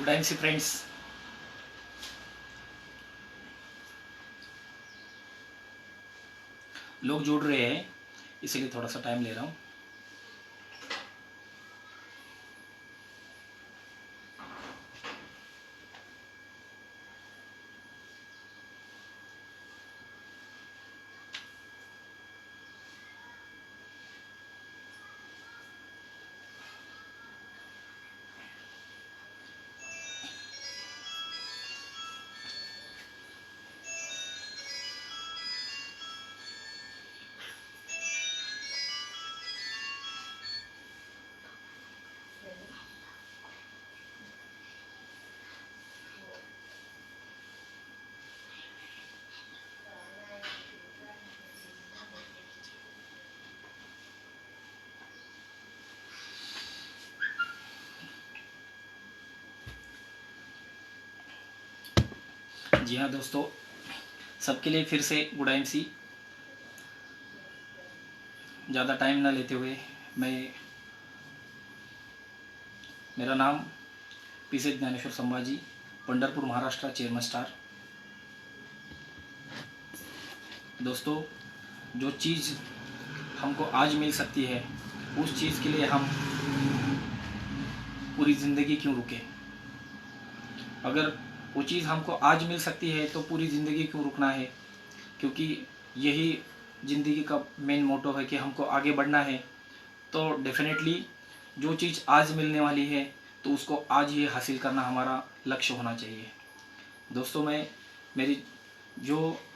Good time से friends. लोग जुड़ रहे हैं इसलिए थोड़ा सा टाइम ले रहा हूँ। जी हाँ दोस्तों, सबके लिए फिर से गुड टाइम सी। ज़्यादा टाइम ना लेते हुए मेरा नाम पीसे ज्ञानेश्वर संभाजी, पंढरपुर महाराष्ट्र, चेयरमैन स्टार। दोस्तों, जो चीज़ हमको आज मिल सकती है उस चीज़ के लिए हम पूरी ज़िंदगी क्यों रुके। अगर वो चीज़ हमको आज मिल सकती है तो पूरी ज़िंदगी क्यों रुकना है, क्योंकि यही ज़िंदगी का मेन मोटो है कि हमको आगे बढ़ना है। तो डेफिनेटली जो चीज़ आज मिलने वाली है तो उसको आज ही हासिल करना हमारा लक्ष्य होना चाहिए। दोस्तों,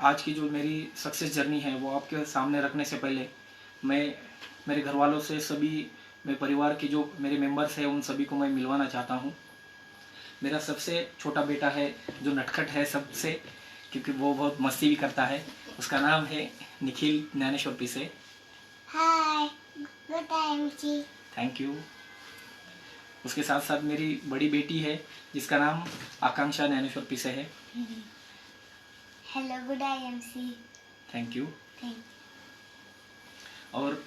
आज की जो मेरी सक्सेस जर्नी है वो आपके सामने रखने से पहले मैं मेरे घर वालों से, सभी मेरे परिवार के जो मेरे मेंबर्स हैं उन सभी को मैं मिलवाना चाहता हूँ। मेरा सबसे छोटा बेटा है जो नटखट है सबसे, क्योंकि वो बहुत मस्ती भी करता है। उसका नाम है Nikhil Dnyaneshwar Pise. Hi, good time जी। Thank you. उसके साथ साथ मेरी बड़ी बेटी है जिसका नाम आकांक्षा ज्ञानेश्वर पीसे है। Hello, good time C. Thank you. Thank. और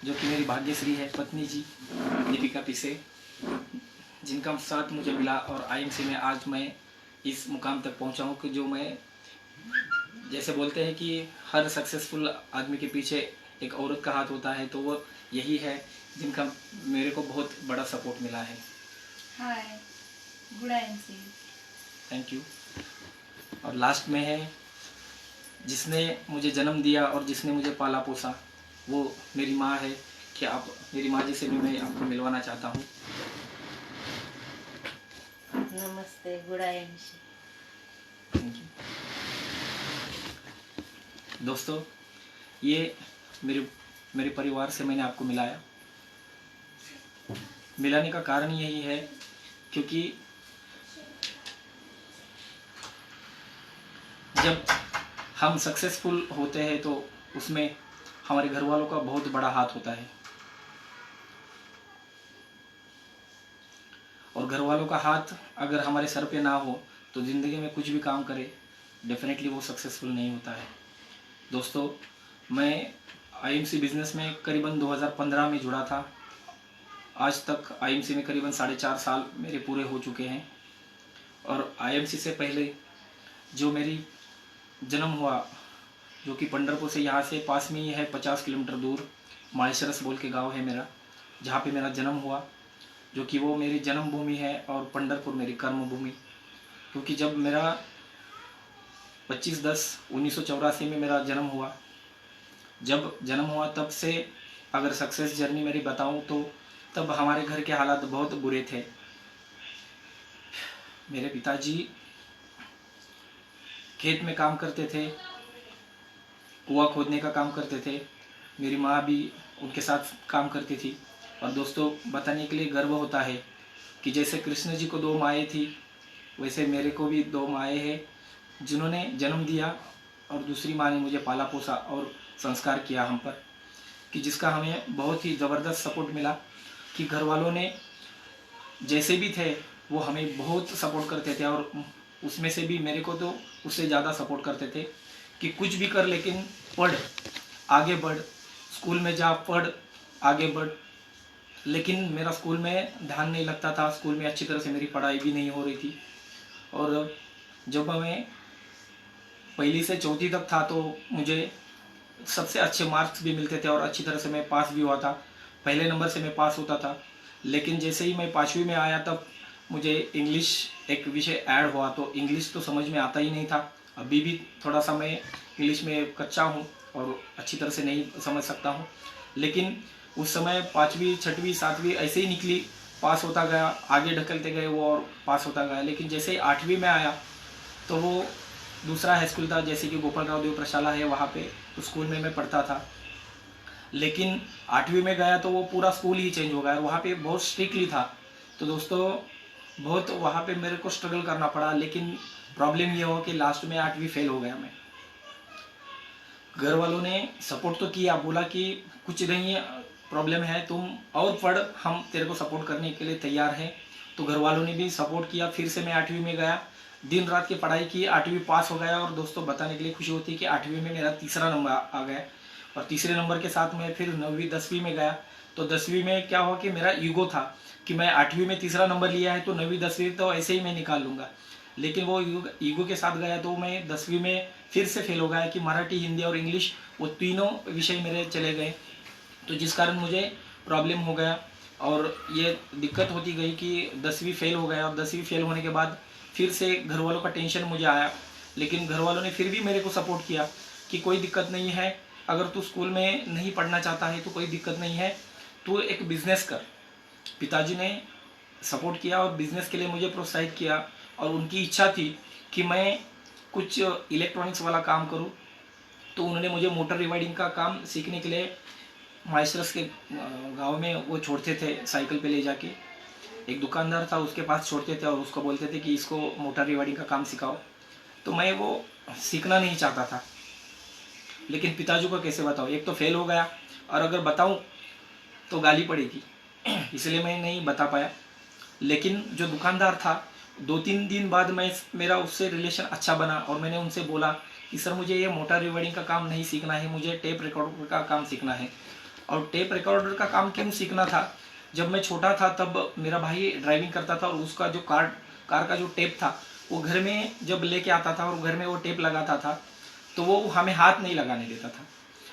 जो कि मेरी भाग्यश्री है पत्नी जी, दीपिका पीसे, जिनका साथ मुझे मिला और आईएमसी में आज मैं इस मुकाम तक पहुंचा हूं कि जो मैं, जैसे बोलते हैं कि हर सक्सेसफुल आदमी के पीछे एक औरत का हाथ होता है, तो वो यही है जिनका मेरे को बहुत बड़ा सपोर्ट मिला है। Hi, good time C. Thank you. और लास्ट में है जिसने मुझे जन्म दिया और जिसने मुझे पाला पोसा, वो मेरी माँ है। कि आप मेरी माँ जी से भी मैं आपको मिलवाना चाहता हूँ। नमस्ते, good time C. Thank you. दोस्तों, ये मेरे परिवार से मैंने आपको मिलाया। मिलाने का कारण यही है क्योंकि जब हम सक्सेसफुल होते हैं तो उसमें हमारे घर वालों का बहुत बड़ा हाथ होता है, और घर वालों का हाथ अगर हमारे सर पे ना हो तो ज़िंदगी में कुछ भी काम करे डेफिनेटली वो सक्सेसफुल नहीं होता है। दोस्तों, मैं आईएमसी बिजनेस में करीबन 2015 में जुड़ा था। आज तक आईएमसी में करीबन 4.5 साल मेरे पूरे हो चुके हैं। और आईएमसी से पहले जो मेरी जन्म हुआ, जो कि पंढरपुर से यहाँ से पास में ही है, 50 किलोमीटर दूर माहेश्वरस बोल के गांव है मेरा, जहाँ पे मेरा जन्म हुआ, जो कि वो मेरी जन्मभूमि है और पंढरपुर मेरी कर्मभूमि। क्योंकि जब मेरा 25/10/1984 में मेरा जन्म हुआ, तब से अगर सक्सेस जर्नी मेरी बताऊं तो तब हमारे घर के हालात बहुत बुरे थे। मेरे पिताजी खेत में काम करते थे, कुआं खोदने का काम करते थे। मेरी माँ भी उनके साथ काम करती थी। और दोस्तों, बताने के लिए गर्व होता है कि जैसे कृष्ण जी को 2 माएँ थी, वैसे मेरे को भी 2 माएँ हैं जिन्होंने जन्म दिया, और दूसरी माँ ने मुझे पाला पोसा और संस्कार किया हम पर, कि जिसका हमें बहुत ही ज़बरदस्त सपोर्ट मिला। कि घर वालों ने जैसे भी थे वो हमें बहुत सपोर्ट करते थे, और उसमें से भी मेरे को तो उससे ज़्यादा सपोर्ट करते थे कि कुछ भी कर लेकिन पढ़, आगे बढ़, स्कूल में जा, पढ़, आगे बढ़। लेकिन मेरा स्कूल में ध्यान नहीं लगता था, स्कूल में अच्छी तरह से मेरी पढ़ाई भी नहीं हो रही थी। और जब मैं पहली से चौथी तक था तो मुझे सबसे अच्छे मार्क्स भी मिलते थे और अच्छी तरह से मैं पास भी हुआ था, पहले नंबर से मैं पास होता था। लेकिन जैसे ही मैं 5वीं में आया तब मुझे इंग्लिश एक विषय ऐड हुआ, तो इंग्लिश तो समझ में आता ही नहीं था। अभी भी थोड़ा सा मैं इंग्लिश में कच्चा हूँ और अच्छी तरह से नहीं समझ सकता हूँ। लेकिन उस समय 5वीं 6वीं 7वीं ऐसे ही निकली, पास होता गया, आगे ढकलते गए वो और पास होता गया। लेकिन जैसे ही 8वीं में आया तो वो दूसरा हाई स्कूल था, जैसे कि गोपाल राव देव प्रशाला है, वहाँ पे उस स्कूल में मैं पढ़ता था। लेकिन 8वीं में गया तो वो पूरा स्कूल ही चेंज हो गया और वहाँ पे बहुत स्ट्रिक्टली था। तो दोस्तों बहुत वहाँ पे मेरे को स्ट्रगल करना पड़ा। लेकिन प्रॉब्लम ये हो कि लास्ट में 8वीं फेल हो गया मैं। घर वालों ने सपोर्ट तो किया, बोला कि कुछ नहीं है, प्रॉब्लम है, तुम और पढ़, हम तेरे को सपोर्ट करने के लिए तैयार हैं। तो घर वालों ने भी सपोर्ट किया। फिर से मैं 8वीं में गया, दिन रात की पढ़ाई की, 8वीं पास हो गया। और दोस्तों बताने के लिए खुशी होती है कि 8वीं में मेरा तीसरा नंबर आ गया और तीसरे नंबर के साथ मैं फिर 9वीं 10वीं में गया। तो 10वीं में क्या हुआ कि मेरा ईगो था कि मैं 8वीं में तीसरा नंबर लिया है तो 9वीं 10वीं तो ऐसे ही मैं निकाल लूँगा। लेकिन वो ईगो के साथ गया तो मैं 10वीं में फिर से फेल हो गया कि मराठी, हिंदी और इंग्लिश वो तीनों विषय मेरे चले गए। तो जिस कारण मुझे प्रॉब्लम हो गया और ये दिक्कत होती गई कि 10वीं फेल हो गया। और 10वीं फेल होने के बाद फिर से घर वालों का टेंशन मुझे आया। लेकिन घर वालों ने फिर भी मेरे को सपोर्ट किया कि कोई दिक्कत नहीं है, अगर तू स्कूल में नहीं पढ़ना चाहता है तो कोई दिक्कत नहीं है, तू एक बिजनेस कर। पिताजी ने सपोर्ट किया और बिजनेस के लिए मुझे प्रोत्साहित किया। और उनकी इच्छा थी कि मैं कुछ इलेक्ट्रॉनिक्स वाला काम करूं। तो उन्होंने मुझे मोटर रिवाइडिंग का काम सीखने के लिए माइस्टर्स के गांव में वो छोड़ते थे, साइकिल पे ले जाके एक दुकानदार था उसके पास छोड़ते थे और उसको बोलते थे कि इसको मोटर रिवाइडिंग का काम सिखाओ। तो मैं वो सीखना नहीं चाहता था। लेकिन पिताजी को कैसे बताऊँ, एक तो फेल हो गया और अगर बताऊँ तो गाली पड़ेगी, इसलिए मैं नहीं बता पाया। लेकिन जो दुकानदार था, 2-3 दिन बाद मेरा उससे रिलेशन अच्छा बना और मैंने उनसे बोला कि सर मुझे ये मोटर रिवाइडिंग का काम नहीं सीखना है, मुझे टेप रिकॉर्डर का काम सीखना है। और टेप रिकॉर्डर का काम क्यों सीखना था, जब मैं छोटा था तब मेरा भाई ड्राइविंग करता था और उसका जो कार का जो टेप था वो घर में जब लेके आता था और घर में वो टेप लगाता था तो वो हमें हाथ नहीं लगाने देता था।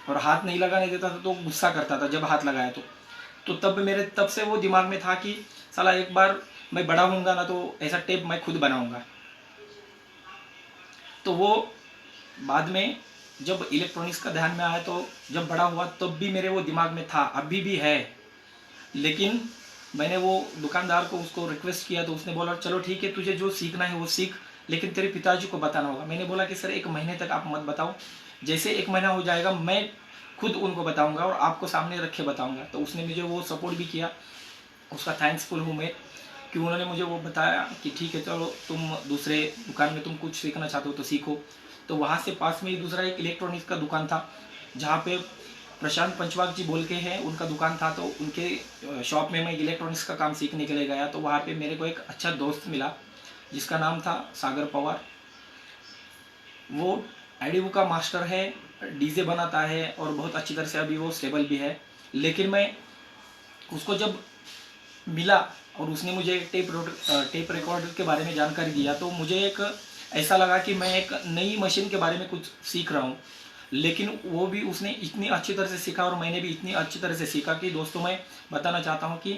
और हाथ नहीं लगाने देता था तो गुस्सा करता था जब हाथ लगाया तो तब से वो दिमाग में था कि साला एक बार मैं बड़ा होऊंगा ना तो ऐसा टेप मैं खुद बनाऊंगा। तो वो बाद में जब इलेक्ट्रॉनिक्स का ध्यान में आया तो जब बड़ा हुआ तब भी मेरे वो दिमाग में था, अभी भी है। लेकिन मैंने वो दुकानदार को उसको रिक्वेस्ट किया तो उसने बोला चलो ठीक है, तुझे जो सीखना है वो सीख, लेकिन तेरे पिताजी को बताना होगा। मैंने बोला कि सर 1 महीने तक आप मत बताओ, जैसे 1 महीना हो जाएगा मैं खुद उनको बताऊंगा और आपको सामने रख के बताऊंगा। तो उसने मुझे वो सपोर्ट भी किया, उसका थैंक्सफुल हूँ मैं कि उन्होंने मुझे वो बताया कि ठीक है चलो तुम दूसरे दुकान में तुम कुछ सीखना चाहते हो तो सीखो। तो वहाँ से पास में ही दूसरा एक इलेक्ट्रॉनिक्स का दुकान था जहाँ पे प्रशांत पंचवाग जी बोल के हैं, उनका दुकान था। तो उनके शॉप में मैं इलेक्ट्रॉनिक्स का काम सीखने के लिए गया। तो वहाँ पे मेरे को एक अच्छा दोस्त मिला जिसका नाम था सागर पवार। वो एडिबू का मास्टर है, डीजे बनाता है और बहुत अच्छी तरह से अभी वो स्टेबल भी है। लेकिन मैं उसको जब मिला और उसने मुझे टेप रिकॉर्डर के बारे में जानकारी दिया तो मुझे एक ऐसा लगा कि मैं एक नई मशीन के बारे में कुछ सीख रहा हूँ। लेकिन वो भी उसने इतनी अच्छी तरह से सीखा और मैंने भी इतनी अच्छी तरह से सीखा कि दोस्तों मैं बताना चाहता हूँ कि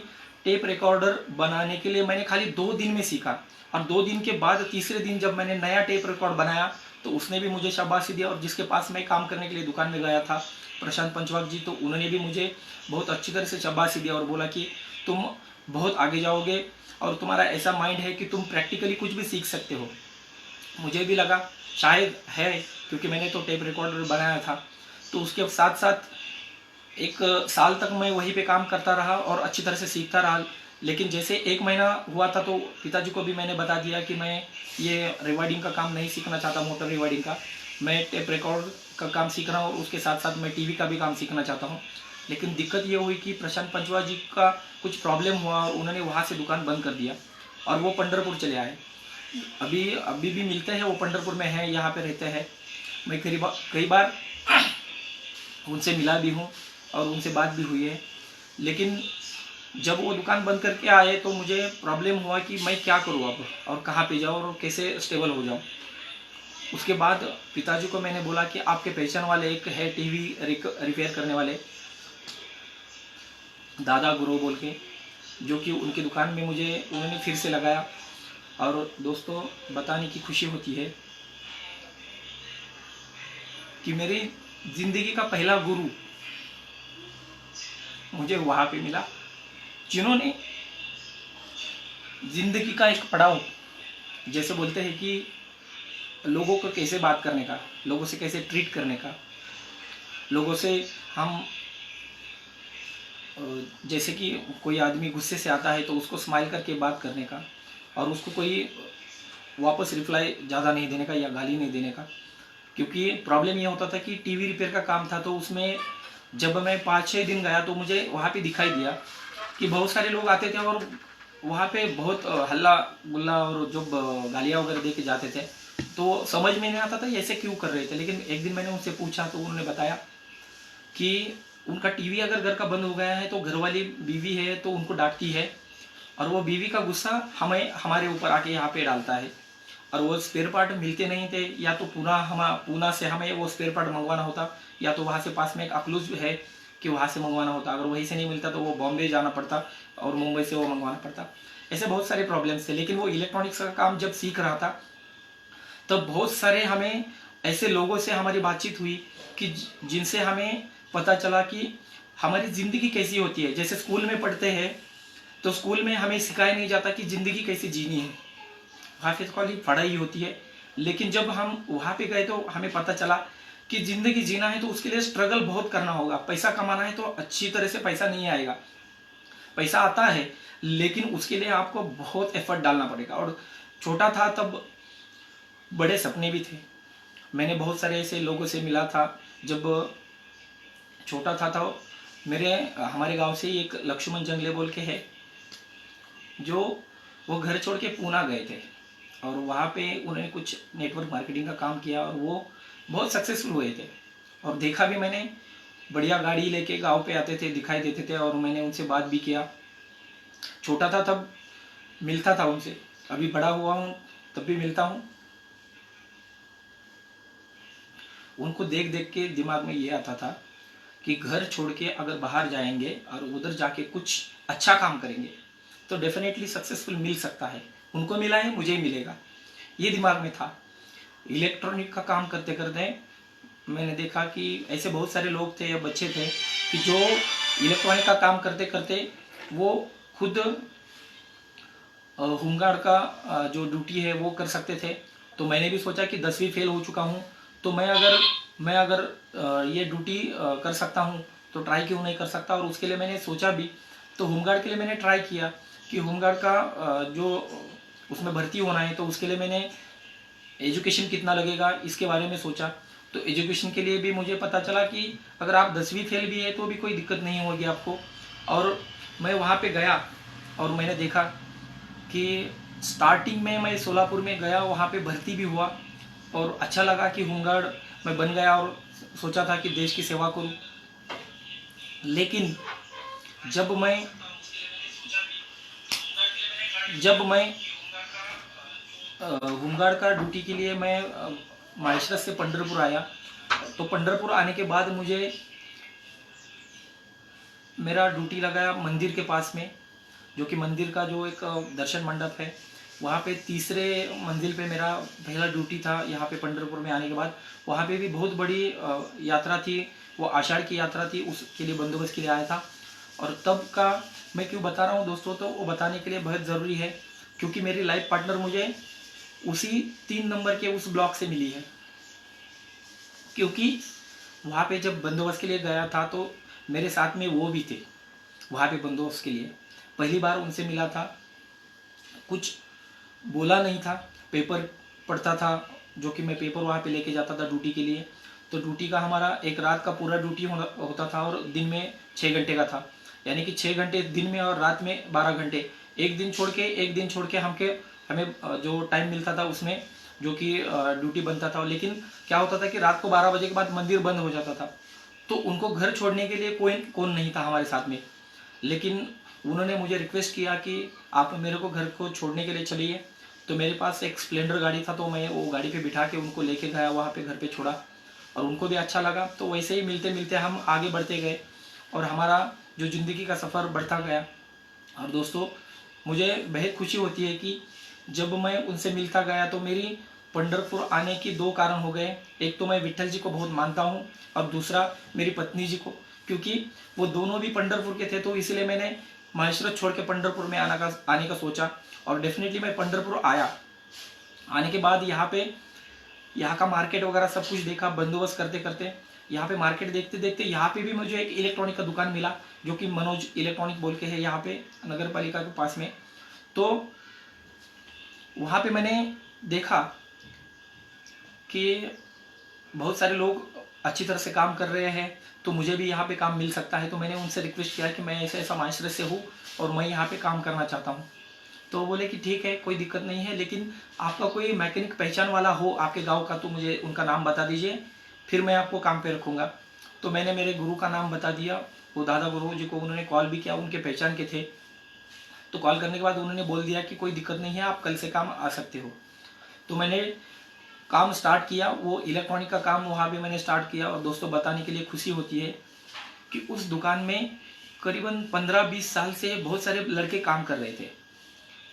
टेप रिकॉर्डर बनाने के लिए मैंने खाली 2 दिन में सीखा। और 2 दिन के बाद तीसरे दिन जब मैंने नया टेप रिकॉर्ड बनाया तो उसने भी मुझे शाबाशी दिया। और जिसके पास मैं काम करने के लिए दुकान में गया था प्रशांत पंचवाग जी, तो उन्होंने भी मुझे बहुत अच्छी तरह से शाबाशी दिया और बोला कि तुम बहुत आगे जाओगे और तुम्हारा ऐसा माइंड है कि तुम प्रैक्टिकली कुछ भी सीख सकते हो। मुझे भी लगा शायद है, क्योंकि मैंने तो टेप रिकॉर्डर बनाया था। तो उसके साथ साथ 1 साल तक मैं वहीं पे काम करता रहा और अच्छी तरह से सीखता रहा। लेकिन जैसे 1 महीना हुआ था तो पिताजी को भी मैंने बता दिया कि मैं ये रिवाइडिंग का काम नहीं सीखना चाहता, मोटर रिवाइडिंग का, मैं टेप रिकॉर्ड का काम सीख रहा हूँ और उसके साथ साथ मैं टीवी का भी काम सीखना चाहता हूँ। लेकिन दिक्कत ये हुई कि प्रशांत पंचवाल जी का कुछ प्रॉब्लम हुआ और उन्होंने वहाँ से दुकान बंद कर दिया और वो पंढरपुर चले आए। अभी भी मिलते हैं, वो पंढरपुर में है, यहाँ पे रहते हैं। मैं कई बार उनसे मिला भी हूँ और उनसे बात भी हुई है। लेकिन जब वो दुकान बंद करके आए तो मुझे प्रॉब्लम हुआ कि मैं क्या करूँ अब और कहाँ पे जाऊँ और कैसे स्टेबल हो जाऊँ। उसके बाद पिताजी को मैंने बोला कि आपके पहचान वाले एक है टीवी रिपेयर करने वाले, दादा गुरु बोल के, जो कि उनकी दुकान में मुझे उन्होंने फिर से लगाया। और दोस्तों बताने की खुशी होती है कि मेरी ज़िंदगी का पहला गुरु मुझे वहाँ पे मिला, जिन्होंने ज़िंदगी का एक पड़ाव, जैसे बोलते हैं कि लोगों को कैसे बात करने का, लोगों से कैसे ट्रीट करने का, लोगों से हम जैसे कि कोई आदमी गुस्से से आता है तो उसको स्माइल करके बात करने का, और उसको कोई वापस रिप्लाई ज़्यादा नहीं देने का या गाली नहीं देने का। क्योंकि प्रॉब्लम ये होता था कि टीवी रिपेयर का काम था, तो उसमें जब मैं 5-6 दिन गया तो मुझे वहाँ पे दिखाई दिया कि बहुत सारे लोग आते थे और वहाँ पे बहुत हल्ला गुल्ला और जो गालियाँ वगैरह दे के जाते थे। तो समझ में नहीं आता था ऐसे क्यों कर रहे थे। लेकिन एक दिन मैंने उनसे पूछा तो उन्होंने बताया कि उनका टीवी अगर घर का बंद हो गया है तो घर वाली बीवी है तो उनको डांटती है, और वो बीवी का गुस्सा हमें हमारे ऊपर आके यहाँ पे डालता है, और वो स्पेयर पार्ट मिलते नहीं थे, या तो पूना से हमें वो स्पेयर पार्ट मंगवाना होता, या तो वहाँ से पास में एक अकलूज है कि वहाँ से मंगवाना होता। अगर वहीं से नहीं मिलता तो वो बॉम्बे जाना पड़ता और मुंबई से वो मंगवाना पड़ता। ऐसे बहुत सारे प्रॉब्लम्स थे। लेकिन वो इलेक्ट्रॉनिक्स का काम जब सीख रहा था तब बहुत सारे हमें ऐसे लोगों से हमारी बातचीत हुई कि जिनसे हमें पता चला कि हमारी ज़िंदगी कैसी होती है। जैसे स्कूल में पढ़ते हैं तो स्कूल में हमें सिखाया नहीं जाता कि ज़िंदगी कैसे जीनी है, वहाँ पे खाली पढ़ाई होती है। लेकिन जब हम वहाँ पे गए तो हमें पता चला कि ज़िंदगी जीना है तो उसके लिए स्ट्रगल बहुत करना होगा। पैसा कमाना है तो अच्छी तरह से पैसा नहीं आएगा, पैसा आता है लेकिन उसके लिए आपको बहुत एफर्ट डालना पड़ेगा। और छोटा था तब बड़े सपने भी थे। मैंने बहुत सारे ऐसे लोगों से मिला था। जब छोटा था तो हमारे गांव से ही एक लक्ष्मण जंगले बोल के है, जो वो घर छोड़ के पूना गए थे और वहाँ पे उन्होंने कुछ नेटवर्क मार्केटिंग का काम किया और वो बहुत सक्सेसफुल हुए थे। और देखा भी मैंने, बढ़िया गाड़ी लेके गांव पे आते थे, दिखाई देते थे, और मैंने उनसे बात भी किया। छोटा था तब मिलता था उनसे, अभी बड़ा हुआ हूँ तब भी मिलता हूँ। उनको देख देख के दिमाग में ये आता था कि घर छोड़ के अगर बाहर जाएंगे और उधर जाके कुछ अच्छा काम करेंगे तो डेफिनेटली सक्सेसफुल मिल सकता है। उनको मिला है, मुझे ही मिलेगा, ये दिमाग में था। इलेक्ट्रॉनिक का काम करते करते मैंने देखा कि ऐसे बहुत सारे लोग थे या बच्चे थे कि जो इलेक्ट्रॉनिक का काम करते करते वो खुद होमगार्ड का जो ड्यूटी है वो कर सकते थे। तो मैंने भी सोचा कि 10वीं फेल हो चुका हूँ तो मैं अगर ये ड्यूटी कर सकता हूँ तो ट्राई क्यों नहीं कर सकता। और उसके लिए मैंने सोचा भी, तो होमगार्ड के लिए मैंने ट्राई किया कि होमगार्ड का जो उसमें भर्ती होना है तो उसके लिए मैंने एजुकेशन कितना लगेगा इसके बारे में सोचा। तो एजुकेशन के लिए भी मुझे पता चला कि अगर आप 10वीं फेल भी है तो भी कोई दिक्कत नहीं होगी आपको। और मैं वहाँ पे गया और मैंने देखा कि स्टार्टिंग में मैं सोलापुर में गया, वहाँ पे भर्ती भी हुआ और अच्छा लगा कि होमगार्ड मैं बन गया और सोचा था कि देश की सेवा करूं। लेकिन जब मैं होमगार्ड का ड्यूटी के लिए मैं माहेश्वरम से पंढरपुर आया, तो पंढरपुर आने के बाद मुझे मेरा ड्यूटी लगा मंदिर के पास में, जो कि मंदिर का जो एक दर्शन मंडप है, वहाँ पे तीसरे मंजिल पे मेरा पहला ड्यूटी था। यहाँ पे पंढरपुर में आने के बाद वहाँ पे भी बहुत बड़ी यात्रा थी, वो आषाढ़ की यात्रा थी, उसके लिए बंदोबस्त के लिए आया था। और तब का मैं क्यों बता रहा हूँ दोस्तों, तो वो बताने के लिए बहुत ज़रूरी है क्योंकि मेरी लाइफ पार्टनर मुझे उसी 3 नंबर के उस ब्लॉक से मिली है। क्योंकि वहाँ पे जब बंदोबस्त के लिए गया था तो मेरे साथ में वो भी थे वहाँ पे बंदोबस्त के लिए। पहली बार उनसे मिला था, कुछ बोला नहीं था, पेपर पढ़ता था, जो कि मैं पेपर वहाँ पे लेके जाता था ड्यूटी के लिए। तो ड्यूटी का हमारा एक रात का पूरा ड्यूटी होता था और दिन में 6 घंटे का था, यानी कि 6 घंटे दिन में और रात में 12 घंटे। एक दिन छोड़ के हमें जो टाइम मिलता था उसमें जो कि ड्यूटी बनता था। लेकिन क्या होता था कि रात को 12 बजे के बाद मंदिर बंद हो जाता था, तो उनको घर छोड़ने के लिए कौन नहीं था हमारे साथ में। लेकिन उन्होंने मुझे रिक्वेस्ट किया कि आप मेरे को घर को छोड़ने के लिए चलिए। तो मेरे पास एक स्प्लेंडर गाड़ी था, तो मैं वो गाड़ी पे बिठा के उनको लेके गया, वहाँ पे घर पे छोड़ा और उनको भी अच्छा लगा। तो वैसे ही मिलते मिलते हम आगे बढ़ते गए और हमारा जो ज़िंदगी का सफ़र बढ़ता गया। और दोस्तों, मुझे बेहद खुशी होती है कि जब मैं उनसे मिलता गया तो मेरी पंढरपुर आने की दो कारण हो गए। एक तो मैं विट्ठल जी को बहुत मानता हूँ और दूसरा मेरी पत्नी जी को, क्योंकि वो दोनों भी पंढरपुर के थे। तो इसलिए मैंने माहेश्वरत छोड़ के पंढरपुर में आने का सोचा और डेफिनेटली मैं पंढरपुर आया। आने के बाद यहाँ का मार्केट वगैरह सब कुछ देखा, बंदोबस्त करते करते यहाँ पे मार्केट देखते देखते यहाँ पे भी मुझे एक इलेक्ट्रॉनिक का दुकान मिला, जो कि मनोज इलेक्ट्रॉनिक बोल के है यहाँ पे नगर पालिका के पास में। तो वहाँ पे मैंने देखा कि बहुत सारे लोग अच्छी तरह से काम कर रहे हैं, तो मुझे भी यहाँ पे काम मिल सकता है। तो मैंने उनसे रिक्वेस्ट किया कि मैं ऐसा ऐसा माहेश्वरत से हूँ और मैं यहाँ पे काम करना चाहता हूँ। तो बोले कि ठीक है, कोई दिक्कत नहीं है, लेकिन आपका कोई मैकेनिक पहचान वाला हो आपके गांव का तो मुझे उनका नाम बता दीजिए, फिर मैं आपको काम पे रखूँगा। तो मैंने मेरे गुरु का नाम बता दिया। वो दादा गुरु जी को उन्होंने कॉल भी किया, उनके पहचान के थे। तो कॉल करने के बाद उन्होंने बोल दिया कि कोई दिक्कत नहीं है, आप कल से काम आ सकते हो। तो मैंने काम स्टार्ट किया, वो इलेक्ट्रॉनिक का काम वहाँ पे मैंने स्टार्ट किया। और दोस्तों, बताने के लिए खुशी होती है कि उस दुकान में करीबन 15-20 साल से बहुत सारे लड़के काम कर रहे थे,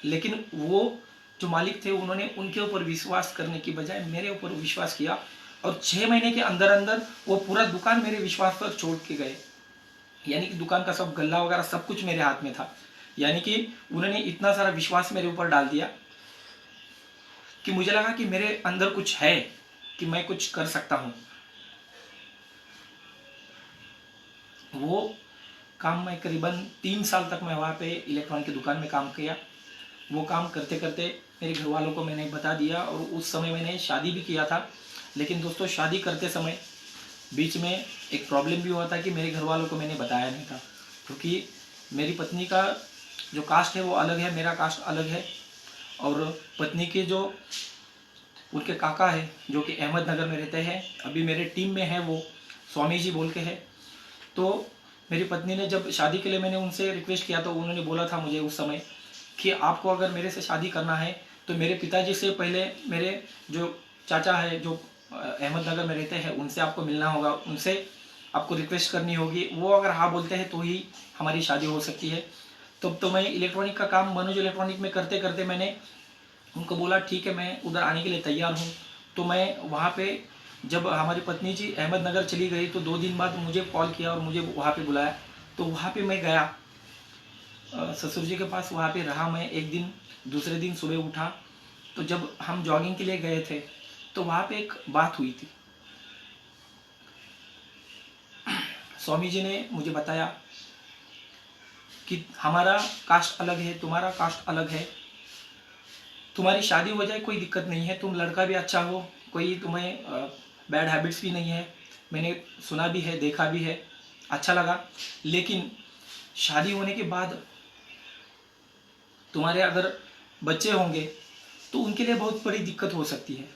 लेकिन वो जो मालिक थे उन्होंने उनके ऊपर विश्वास करने की बजाय मेरे ऊपर विश्वास किया और 6 महीने के अंदर अंदर वो पूरा दुकान मेरे विश्वास पर छोड़ के गए। यानी कि दुकान का सब गल्ला वगैरह सब कुछ मेरे हाथ में था। यानी कि उन्होंने इतना सारा विश्वास मेरे ऊपर डाल दिया कि मुझे लगा कि मेरे अंदर कुछ है, कि मैं कुछ कर सकता हूँ। वो काम मैं करीबन 3 साल तक मैं वहाँ पे इलेक्ट्रॉनिक की दुकान में काम किया। वो काम करते करते मेरे घर वालों को मैंने बता दिया और उस समय मैंने शादी भी किया था। लेकिन दोस्तों, शादी करते समय बीच में एक प्रॉब्लम भी हुआ था कि मेरे घर वालों को मैंने बताया नहीं था, क्योंकि मेरी पत्नी का जो कास्ट है वो अलग है, मेरा कास्ट अलग है। और पत्नी के जो उनके काका है जो कि अहमदनगर में रहते हैं, अभी मेरे टीम में है, वो स्वामी जी बोल के है। तो मेरी पत्नी ने जब शादी के लिए मैंने उनसे रिक्वेस्ट किया तो उन्होंने बोला था मुझे उस समय कि आपको अगर मेरे से शादी करना है तो मेरे पिताजी से पहले मेरे जो चाचा है जो अहमदनगर में रहते हैं उनसे आपको मिलना होगा, उनसे आपको रिक्वेस्ट करनी होगी। वो अगर हाँ बोलते हैं तो ही हमारी शादी हो सकती है। तो मैं इलेक्ट्रॉनिक का काम मनोज इलेक्ट्रॉनिक में करते करते मैंने उनको बोला ठीक है, मैं उधर आने के लिए तैयार हूँ। तो मैं वहाँ पे जब हमारी पत्नी जी अहमदनगर चली गई तो 2 दिन बाद मुझे कॉल किया और मुझे वहाँ पे बुलाया। तो वहाँ पे मैं गया ससुर जी के पास, वहाँ पे रहा मैं एक दिन। दूसरे दिन सुबह उठा तो जब हम जॉगिंग के लिए गए थे तो वहाँ पे एक बात हुई थी। स्वामी जी ने मुझे बताया कि हमारा कास्ट अलग है, तुम्हारा कास्ट अलग है, तुम्हारी शादी हो जाए कोई दिक्कत नहीं है, तुम लड़का भी अच्छा हो, कोई तुम्हें बैड हैबिट्स भी नहीं है, मैंने सुना भी है, देखा भी है, अच्छा लगा। लेकिन शादी होने के बाद तुम्हारे अगर बच्चे होंगे तो उनके लिए बहुत बड़ी दिक्कत हो सकती है।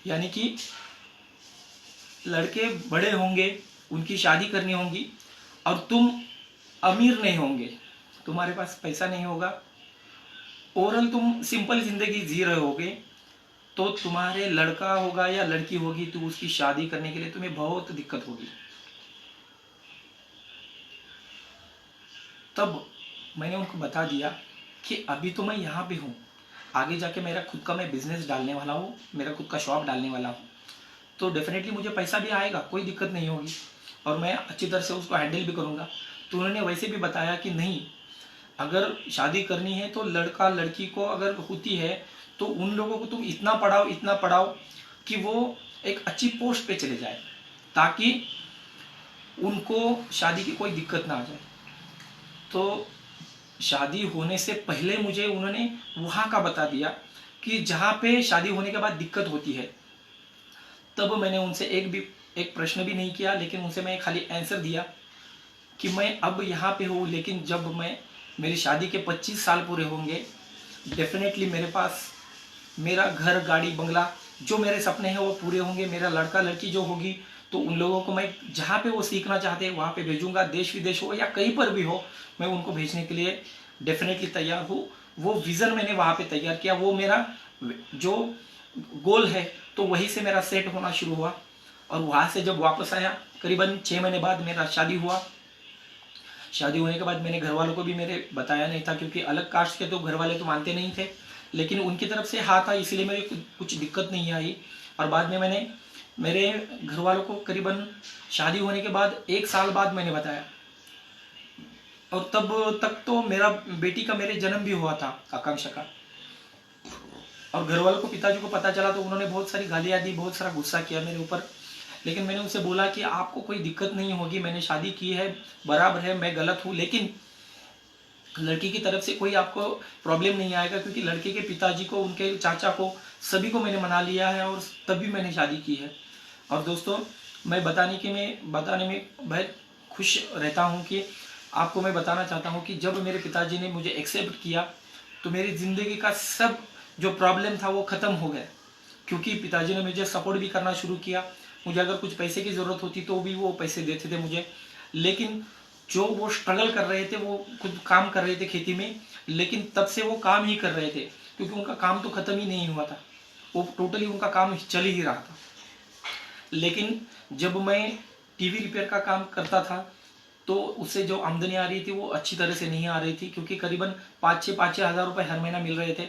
यानी कि लड़के बड़े होंगे, उनकी शादी करनी होगी और तुम अमीर नहीं होंगे, तुम्हारे पास पैसा नहीं होगा, ओवरऑल तुम सिंपल जिंदगी जी रहे होगे, तो तुम्हारे लड़का होगा या लड़की होगी तो उसकी शादी करने के लिए तुम्हें बहुत दिक्कत होगी। तब मैंने उनको बता दिया कि अभी तो मैं यहाँ पे हूँ, आगे जाके मेरा खुद का मैं बिजनेस डालने वाला हूँ, मेरा खुद का शॉप डालने वाला हूँ, तो डेफिनेटली मुझे पैसा भी आएगा, कोई दिक्कत नहीं होगी और मैं अच्छी तरह से उसको हैंडल भी करूँगा। तो उन्होंने वैसे भी बताया कि नहीं, अगर शादी करनी है तो लड़का लड़की को अगर होती है तो उन लोगों को तुम इतना पढ़ाओ कि वो एक अच्छी पोस्ट पे चले जाए, ताकि उनको शादी की कोई दिक्कत ना आ जाए। तो शादी होने से पहले मुझे उन्होंने वहाँ का बता दिया कि जहाँ पे शादी होने के बाद दिक्कत होती है। तब मैंने उनसे एक प्रश्न भी नहीं किया, लेकिन उनसे मैं खाली आंसर दिया कि मैं अब यहाँ पे हूँ, लेकिन जब मेरी शादी के 25 साल पूरे होंगे, डेफिनेटली मेरे पास मेरा घर गाड़ी बंगला जो मेरे सपने हैं वो पूरे होंगे, मेरा लड़का लड़की जो होगी तो उन लोगों को मैं जहाँ पे वो सीखना चाहते हैं वहाँ पे भेजूंगा, देश विदेश हो या कहीं पर भी हो, मैं उनको भेजने के लिए डेफिनेटली तैयार हूँ। वो विज़न मैंने वहाँ पे तैयार किया, वो मेरा जो गोल है तो वहीं से मेरा सेट होना शुरू हुआ। और वहाँ से जब वापस आया करीबन 6 महीने बाद मेरा शादी हुआ। शादी होने के बाद मैंने घर वालों को भी मेरे बताया नहीं था, क्योंकि अलग कास्ट के तो घर वाले तो मानते नहीं थे, लेकिन उनकी तरफ से हाँ था, इसलिए मेरे कुछ दिक्कत नहीं आई। और बाद में मैंने मेरे घर वालों को करीबन शादी होने के बाद 1 साल बाद मैंने बताया। और तब तक तो मेरा बेटी का मेरे जन्म भी हुआ था, आकांक्षा का। और घर वालों को, पिताजी को पता चला तो उन्होंने बहुत सारी गालियाँ दी, बहुत सारा गुस्सा किया मेरे ऊपर। लेकिन मैंने उनसे बोला कि आपको कोई दिक्कत नहीं होगी, मैंने शादी की है, बराबर है, मैं गलत हूँ, लेकिन लड़की की तरफ से कोई आपको प्रॉब्लम नहीं आएगा, क्योंकि लड़के के पिताजी को, उनके चाचा को, सभी को मैंने मना लिया है और तभी मैंने शादी की है। और दोस्तों, मैं बताने में बहुत खुश रहता हूँ कि आपको मैं बताना चाहता हूँ कि जब मेरे पिताजी ने मुझे एक्सेप्ट किया तो मेरी ज़िंदगी का सब जो प्रॉब्लम था वो ख़त्म हो गया, क्योंकि पिताजी ने मुझे सपोर्ट भी करना शुरू किया। मुझे अगर कुछ पैसे की ज़रूरत होती तो भी वो पैसे देते थे मुझे। लेकिन जो वो स्ट्रगल कर रहे थे, वो खुद काम कर रहे थे खेती में, लेकिन तब से वो काम ही कर रहे थे, क्योंकि उनका काम तो ख़त्म ही नहीं हुआ था, वो टोटली उनका काम चल ही रहा था। लेकिन जब मैं टीवी रिपेयर का काम करता था तो उससे जो आमदनी आ रही थी वो अच्छी तरह से नहीं आ रही थी, क्योंकि करीबन 5-6 हज़ार रुपये हर महीना मिल रहे थे।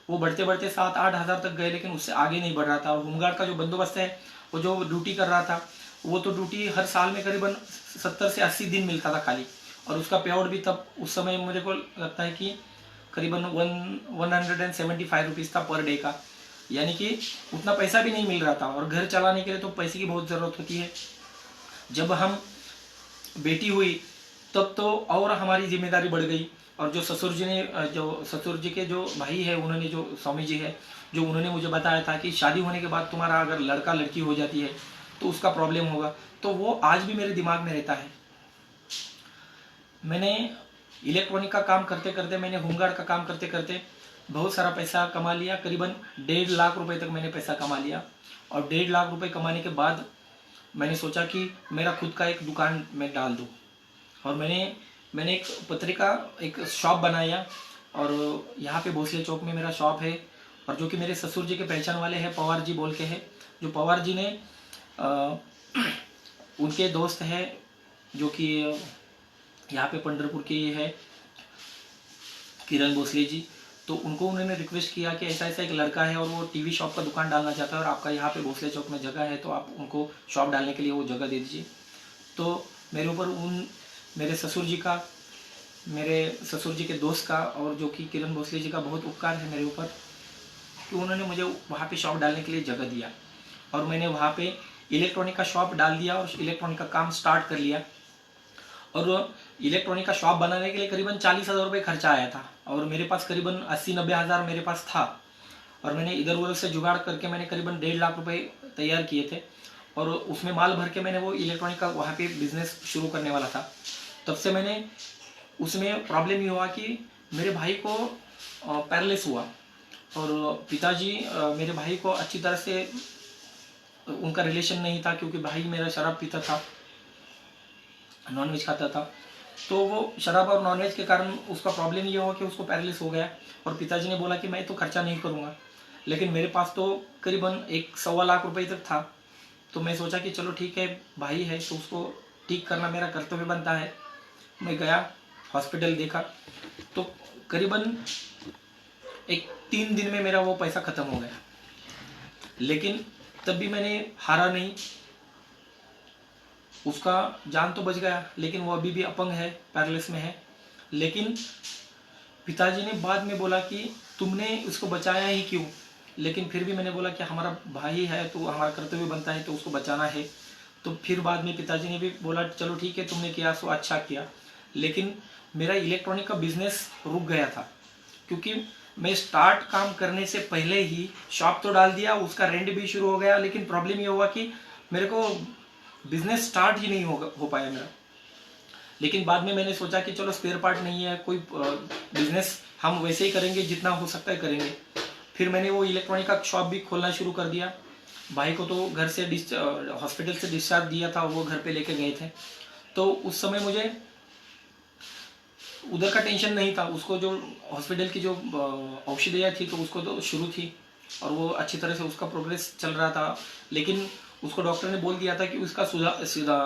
वो बढ़ते बढ़ते 7-8 हज़ार तक गए, लेकिन उससे आगे नहीं बढ़ रहा था। और होमगार्ड का जो बंदोबस्त है, वो जो ड्यूटी कर रहा था, वो तो ड्यूटी हर साल में करीबन 70 से 80 दिन मिलता था खाली, और उसका पे आउट भी तब उस समय मेरे को लगता है कि करीबन 175 रुपीज़ था पर डे का, यानी कि उतना पैसा भी नहीं मिल रहा था। और घर चलाने के लिए तो पैसे की बहुत ज़रूरत होती है। जब हम बेटी हुई तब तो और हमारी जिम्मेदारी बढ़ गई। और जो ससुर जी के जो भाई है, उन्होंने, जो स्वामी जी है, जो उन्होंने मुझे बताया था कि शादी होने के बाद तुम्हारा अगर लड़का लड़की हो जाती है तो उसका प्रॉब्लम होगा, तो वो आज भी मेरे दिमाग में रहता है। मैंने इलेक्ट्रॉनिक का काम करते करते, मैंने होमगार्ड का काम करते करते बहुत सारा पैसा कमा लिया। करीबन 1.5 लाख रुपए तक मैंने पैसा कमा लिया। और 1.5 लाख रुपए कमाने के बाद मैंने सोचा कि मेरा खुद का एक दुकान मैं डाल दूँ। और मैंने एक पत्रिका, एक शॉप बनाया, और यहाँ पे भोसले चौक में मेरा शॉप है। और जो कि मेरे ससुर जी के पहचान वाले हैं, पवार जी बोल के है, जो पवार जी ने उनके दोस्त है, जो कि यहाँ पे पंढरपुर के है, किरण भोसले जी। तो उनको उन्होंने रिक्वेस्ट किया कि ऐसा ऐसा एक लड़का है और वो टीवी शॉप का दुकान डालना चाहता है, और आपका यहाँ पे भोसले चौक में जगह है, तो आप उनको शॉप डालने के लिए वो जगह दे दीजिए। तो मेरे ऊपर मेरे ससुर जी के दोस्त का, और जो कि किरण भोसले जी का बहुत उपकार है मेरे ऊपर, कि उन्होंने मुझे वहाँ पे शॉप डालने के लिए जगह दिया। और मैंने वहाँ पे इलेक्ट्रॉनिक का शॉप डाल दिया और इलेक्ट्रॉनिक का काम स्टार्ट कर लिया। और इलेक्ट्रॉनिक का शॉप बनाने के लिए करीबन 40,000 रुपये खर्चा आया था, और मेरे पास करीबन 80-90 हज़ार मेरे पास था। और मैंने इधर उधर से जुगाड़ करके मैंने करीबन 1.5 लाख रुपए तैयार किए थे, और उसमें माल भर के मैंने वो इलेक्ट्रॉनिक का वहाँ पे बिजनेस शुरू करने वाला था। तब से मैंने उसमें प्रॉब्लम ये हुआ कि मेरे भाई को पैरालिस हुआ, और पिताजी मेरे भाई को अच्छी तरह से उनका रिलेशन नहीं था, क्योंकि भाई मेरा शराब पीता था, नॉनवेज खाता था। तो वो शराब और नॉनवेज के कारण उसका प्रॉब्लम ये हुआ कि उसको पैरालिस हो गया। और पिताजी ने बोला कि मैं तो खर्चा नहीं करूँगा, लेकिन मेरे पास तो करीबन 1-1.25 लाख रुपए तक था। तो मैं सोचा कि चलो ठीक है, भाई है तो उसको ठीक करना मेरा कर्तव्य बनता है। मैं गया, हॉस्पिटल देखा, तो करीबन 3 दिन में मेरा वो पैसा ख़त्म हो गया। लेकिन तब भी मैंने हारा नहीं, उसका जान तो बच गया, लेकिन वो अभी भी अपंग है, पैरालिस में है। लेकिन पिताजी ने बाद में बोला कि तुमने उसको बचाया ही क्यों? लेकिन फिर भी मैंने बोला कि हमारा भाई है तो हमारा कर्तव्य बनता है, तो उसको बचाना है। तो फिर बाद में पिताजी ने भी बोला चलो ठीक है, तुमने किया सो अच्छा किया। लेकिन मेरा इलेक्ट्रॉनिक का बिजनेस रुक गया था, क्योंकि मैं स्टार्ट काम करने से पहले ही शॉप तो डाल दिया, उसका रेंट भी शुरू हो गया, लेकिन प्रॉब्लम ये हुआ कि मेरे को बिजनेस स्टार्ट ही नहीं हो पाया मेरा। लेकिन बाद में मैंने सोचा कि चलो स्पेयर पार्ट नहीं है, कोई बिजनेस हम वैसे ही करेंगे, जितना हो सकता है करेंगे। फिर मैंने वो इलेक्ट्रॉनिक का शॉप भी खोलना शुरू कर दिया। भाई को तो घर से हॉस्पिटल से डिस्चार्ज दिया था और वो घर पे लेके गए थे। तो उस समय मुझे उधर का टेंशन नहीं था, उसको जो हॉस्पिटल की जो औषधियाँ थी तो उसको तो शुरू थी और वो अच्छी तरह से उसका प्रोग्रेस चल रहा था। लेकिन उसको डॉक्टर ने बोल दिया था कि उसका सीधा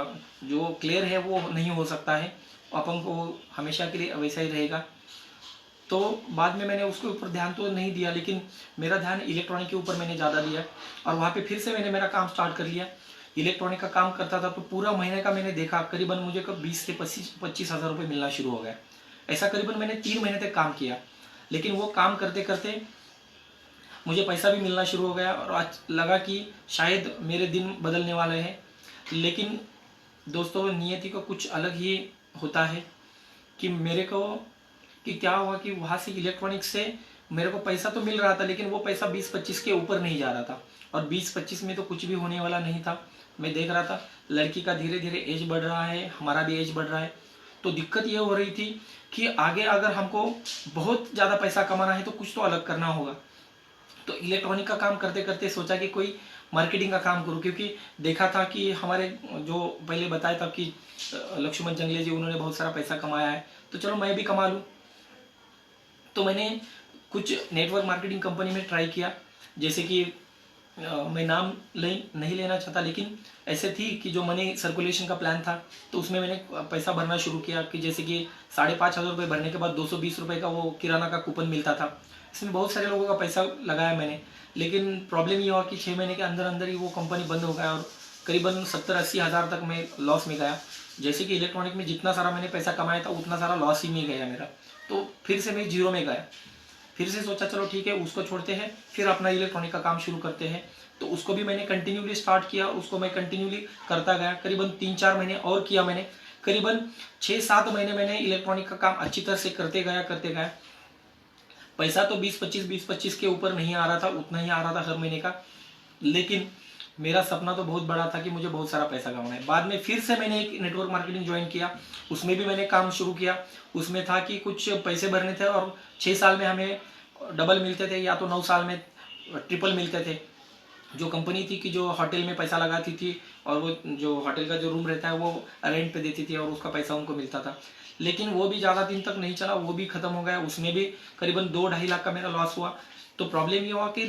जो क्लियर है वो नहीं हो सकता है, अपन को हमेशा के लिए वैसा ही रहेगा। तो बाद में मैंने उसके ऊपर ध्यान तो नहीं दिया, लेकिन मेरा ध्यान इलेक्ट्रॉनिक के ऊपर मैंने ज़्यादा दिया और वहाँ पे फिर से मैंने मेरा काम स्टार्ट कर लिया। इलेक्ट्रॉनिक का काम करता था तो पूरा महीने का मैंने देखा करीबन मुझे कब 20 से 25 हज़ार रुपये मिलना शुरू हो गया। ऐसा करीबन मैंने 3 महीने तक काम किया, लेकिन वो काम करते करते मुझे पैसा भी मिलना शुरू हो गया और आज लगा कि शायद मेरे दिन बदलने वाले हैं। लेकिन दोस्तों, नियति को कुछ अलग ही होता है कि मेरे को कि क्या हुआ कि वहाँ से इलेक्ट्रॉनिक से मेरे को पैसा तो मिल रहा था, लेकिन वो पैसा 20-25 के ऊपर नहीं जा रहा था और 20-25 में तो कुछ भी होने वाला नहीं था। मैं देख रहा था लड़की का धीरे धीरे एज बढ़ रहा है, हमारा भी एज बढ़ रहा है। तो दिक्कत ये हो रही थी कि आगे अगर हमको बहुत ज़्यादा पैसा कमाना है तो कुछ तो अलग करना होगा। तो इलेक्ट्रॉनिक का काम करते करते सोचा कि कोई मार्केटिंग का काम करूं, क्योंकि देखा था कि हमारे जो पहले बताया था कि लक्ष्मण जंगले जी, उन्होंने बहुत सारा पैसा कमाया है, तो चलो मैं भी कमा लूं। तो मैंने कुछ नेटवर्क मार्केटिंग कंपनी में ट्राई किया, जैसे कि मैं नाम नहीं लेना चाहता, लेकिन ऐसे थी कि जो मनी सर्कुलेशन का प्लान था तो उसमें मैंने पैसा भरना शुरू किया कि जैसे कि 5,500 रुपये भरने के बाद 220 रुपये का वो किराना का कूपन मिलता था। इसमें बहुत सारे लोगों का पैसा लगाया मैंने, लेकिन प्रॉब्लम ये हुआ कि 6 महीने के अंदर अंदर ही वो कंपनी बंद हो गया और करीबन 70-80 हज़ार तक मैं लॉस में गया। जैसे कि इलेक्ट्रॉनिक में जितना सारा मैंने पैसा कमाया था उतना सारा लॉस ही में गया मेरा। तो फिर से मैं जीरो में गया। फिर से सोचा चलो ठीक है, उसको छोड़ते हैं, फिर अपना इलेक्ट्रॉनिक का काम शुरू करते हैं। तो उसको भी मैंने कंटिन्यूली स्टार्ट किया, उसको मैं कंटिन्यूली करता गया। करीबन 3-4 महीने और किया मैंने, करीबन 6-7 महीने मैंने इलेक्ट्रॉनिक का काम अच्छी तरह से करते गया। पैसा तो 20-25 के ऊपर नहीं आ रहा था, उतना ही आ रहा था हर महीने का, लेकिन मेरा सपना तो बहुत बड़ा था कि मुझे बहुत सारा पैसा कमाना है। बाद में फिर से मैंने एक नेटवर्क मार्केटिंग ज्वाइन किया, उसमें भी मैंने काम शुरू किया। उसमें था कि कुछ पैसे भरने थे और 6 साल में हमें डबल मिलते थे या तो 9 साल में ट्रिपल मिलते थे। जो कंपनी थी कि जो होटल में पैसा लगाती थी और वो जो होटल का जो रूम रहता है वो रेंट पे देती थी और उसका पैसा उनको मिलता था, लेकिन वो भी ज़्यादा दिन तक नहीं चला, वो भी ख़त्म हो गया। उसमें भी करीबन 2-2.5 लाख का मेरा लॉस हुआ। तो प्रॉब्लम ये हुआ कि